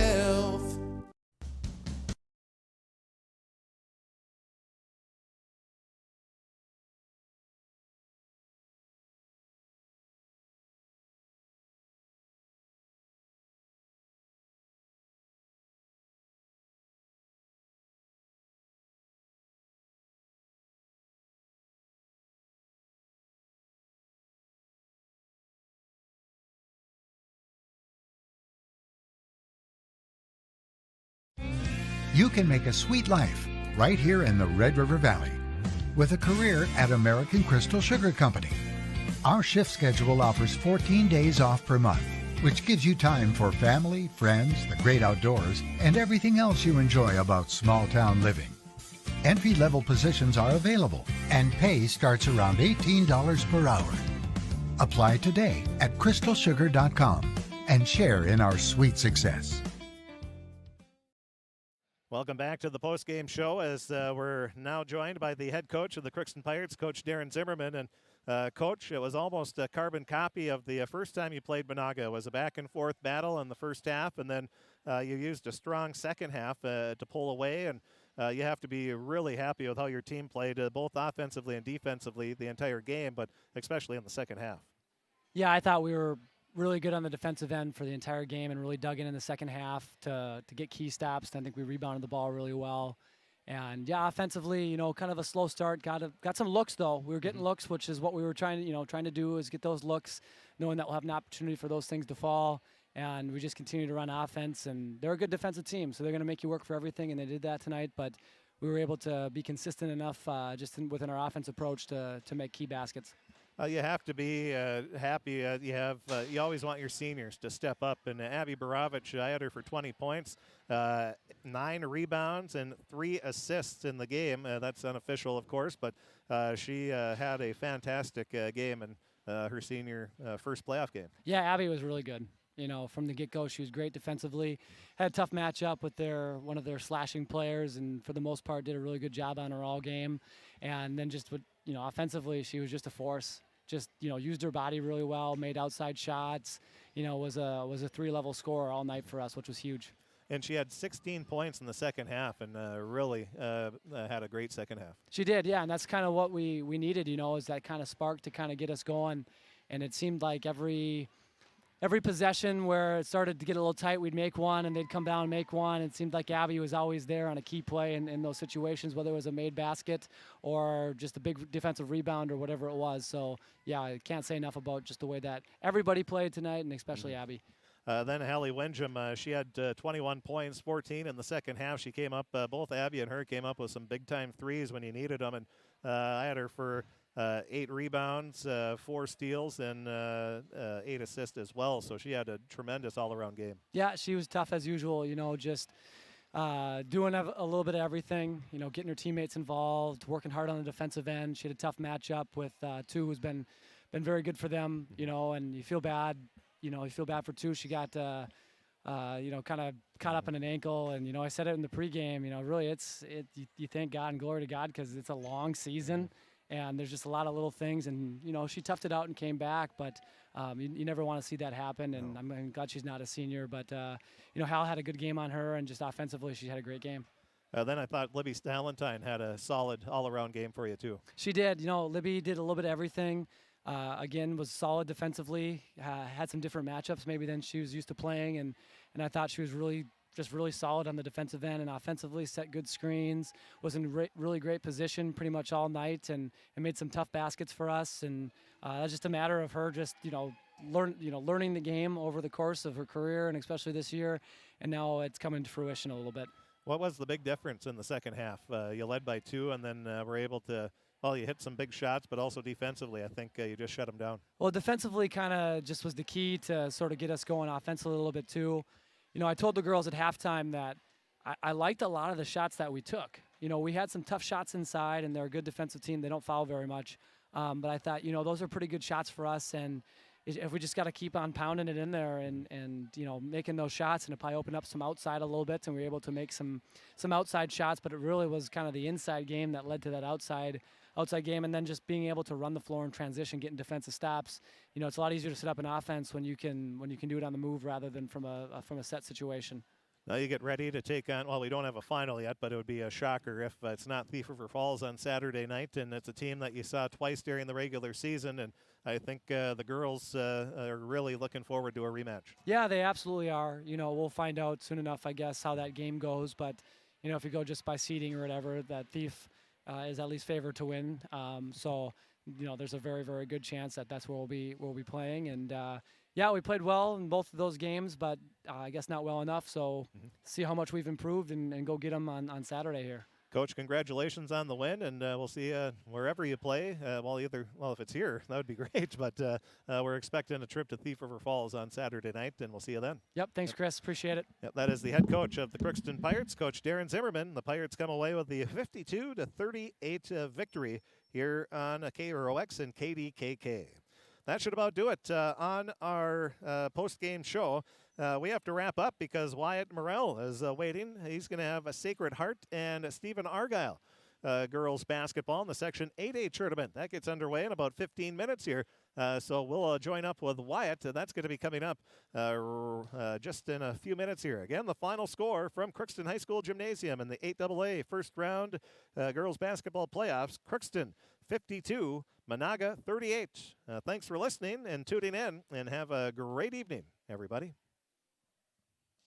You can make a sweet life right here in the Red River Valley with a career at American Crystal Sugar Company. Our shift schedule offers 14 days off per month, which gives you time for family, friends, the great outdoors, and everything else you enjoy about small town living. Entry-level positions are available, and pay starts around $18 per hour. Apply today at crystalsugar.com and share in our sweet success. Welcome back to the post-game show as we're now joined by the head coach of the Crookston Pirates, Coach Darren Zimmerman. And Coach, it was almost a carbon copy of the first time you played Menagha. It was a back-and-forth battle in the first half, and then you used a strong second half to pull away. And you have to be really happy with how your team played, both offensively and defensively, the entire game, but especially in the second half. Yeah, I thought we were really good on the defensive end for the entire game and really dug in the second half to get key stops. I think we rebounded the ball really well. And yeah, offensively, you know, kind of a slow start. Got some looks though. We were getting looks, which is what we were trying to do is get those looks, knowing that we'll have an opportunity for those things to fall. And we just continue to run offense, and they're a good defensive team, so they're going to make you work for everything, and they did that tonight. But we were able to be consistent enough within our offense approach to make key baskets. You have to be happy. You always want your seniors to step up. And Abby Baravich, I had her for 20 points, 9 rebounds, and 3 assists in the game. That's unofficial, of course, but she had a fantastic game in her senior first playoff game. Yeah, Abby was really good. You know, from the get-go, she was great defensively. Had a tough matchup with one of their slashing players, and for the most part, did a really good job on her all game. And then offensively, she was just a force. Just, used her body really well, made outside shots. Was a 3-level scorer all night for us, which was huge. And she had 16 points in the second half, and really had a great second half. She did, yeah, and that's kind of what we needed. Is that kind of spark to kind of get us going. And it seemed like every possession where it started to get a little tight, we'd make one, and they'd come down and make one. It seemed like Abby was always there on a key play in those situations, whether it was a made basket or just a big defensive rebound or whatever it was. So, yeah, I can't say enough about just the way that everybody played tonight, and especially Abby. Then Hallie Windjam, she had 21 points, 14 in the second half. She came up, both Abby and her came up with some big-time threes when you needed them. And I had her for 8 rebounds, 4 steals, and 8 assists as well. So she had a tremendous all-around game. Yeah, she was tough as usual, just doing a little bit of everything, getting her teammates involved, working hard on the defensive end. She had a tough matchup with Tu, who's been very good for them, and you feel bad, for Tu. She got, kind of caught up in an ankle, and, I said it in the pregame, really you thank God and glory to God because it's a long season. And there's just a lot of little things, and she toughed it out and came back. But you never want to see that happen, and I'm glad she's not a senior. But Hal had a good game on her, and just offensively, she had a great game. Then I thought Libby Stalentine had a solid all-around game for you too. She did. Libby did a little bit of everything. Again, was solid defensively. Had some different matchups maybe than she was used to playing, and I thought she was really solid on the defensive end, and offensively set good screens, was in really great position pretty much all night, and made some tough baskets for us. And that's just a matter of her just learning the game over the course of her career, and especially this year. And now it's coming to fruition a little bit. What was the big difference in the second half? You led by 2, and then were able to. Well, you hit some big shots, but also defensively, I think you just shut them down. Well, defensively kind of just was the key to sort of get us going offensively a little bit too. I told the girls at halftime that I liked a lot of the shots that we took. We had some tough shots inside, and they're a good defensive team. They don't foul very much. But I thought, those are pretty good shots for us. And if we just got to keep on pounding it in there and making those shots, and it probably opened up some outside a little bit, and we were able to make some outside shots. But it really was kind of the inside game that led to that outside game, and then just being able to run the floor in transition, getting defensive stops. It's a lot easier to set up an offense when you can do it on the move rather than from a set situation. Now you get ready to take on, well, we don't have a final yet, but it would be a shocker if it's not Thief River Falls on Saturday night, and it's a team that you saw twice during the regular season, and I think the girls are really looking forward to a rematch. Yeah, they absolutely are. We'll find out soon enough, I guess, how that game goes, but, if you go just by seeding or whatever, that Thief is at least favored to win. So there's a very, very good chance that that's where we'll be playing. And yeah, we played well in both of those games, but I guess not well enough. So see how much we've improved and go get them on Saturday here. Coach, congratulations on the win, and we'll see you wherever you play. If it's here, that would be great. But we're expecting a trip to Thief River Falls on Saturday night, and we'll see you then. Yep, thanks, Chris. Appreciate it. Yep, that is the head coach of the Crookston Pirates, Coach Darren Zimmerman. The Pirates come away with the 52-38 victory here on KROX and KDKK. That should about do it on our post-game show. We have to wrap up because Wyatt Morrell is waiting. He's going to have a Sacred Heart and Stephen Argyle girls basketball in the Section 8A tournament. That gets underway in about 15 minutes here. So we'll join up with Wyatt. That's going to be coming up just in a few minutes here. Again, the final score from Crookston High School Gymnasium in the 8AA first round girls basketball playoffs. Crookston 52, Menagha 38. Thanks for listening and tuning in, and have a great evening, everybody.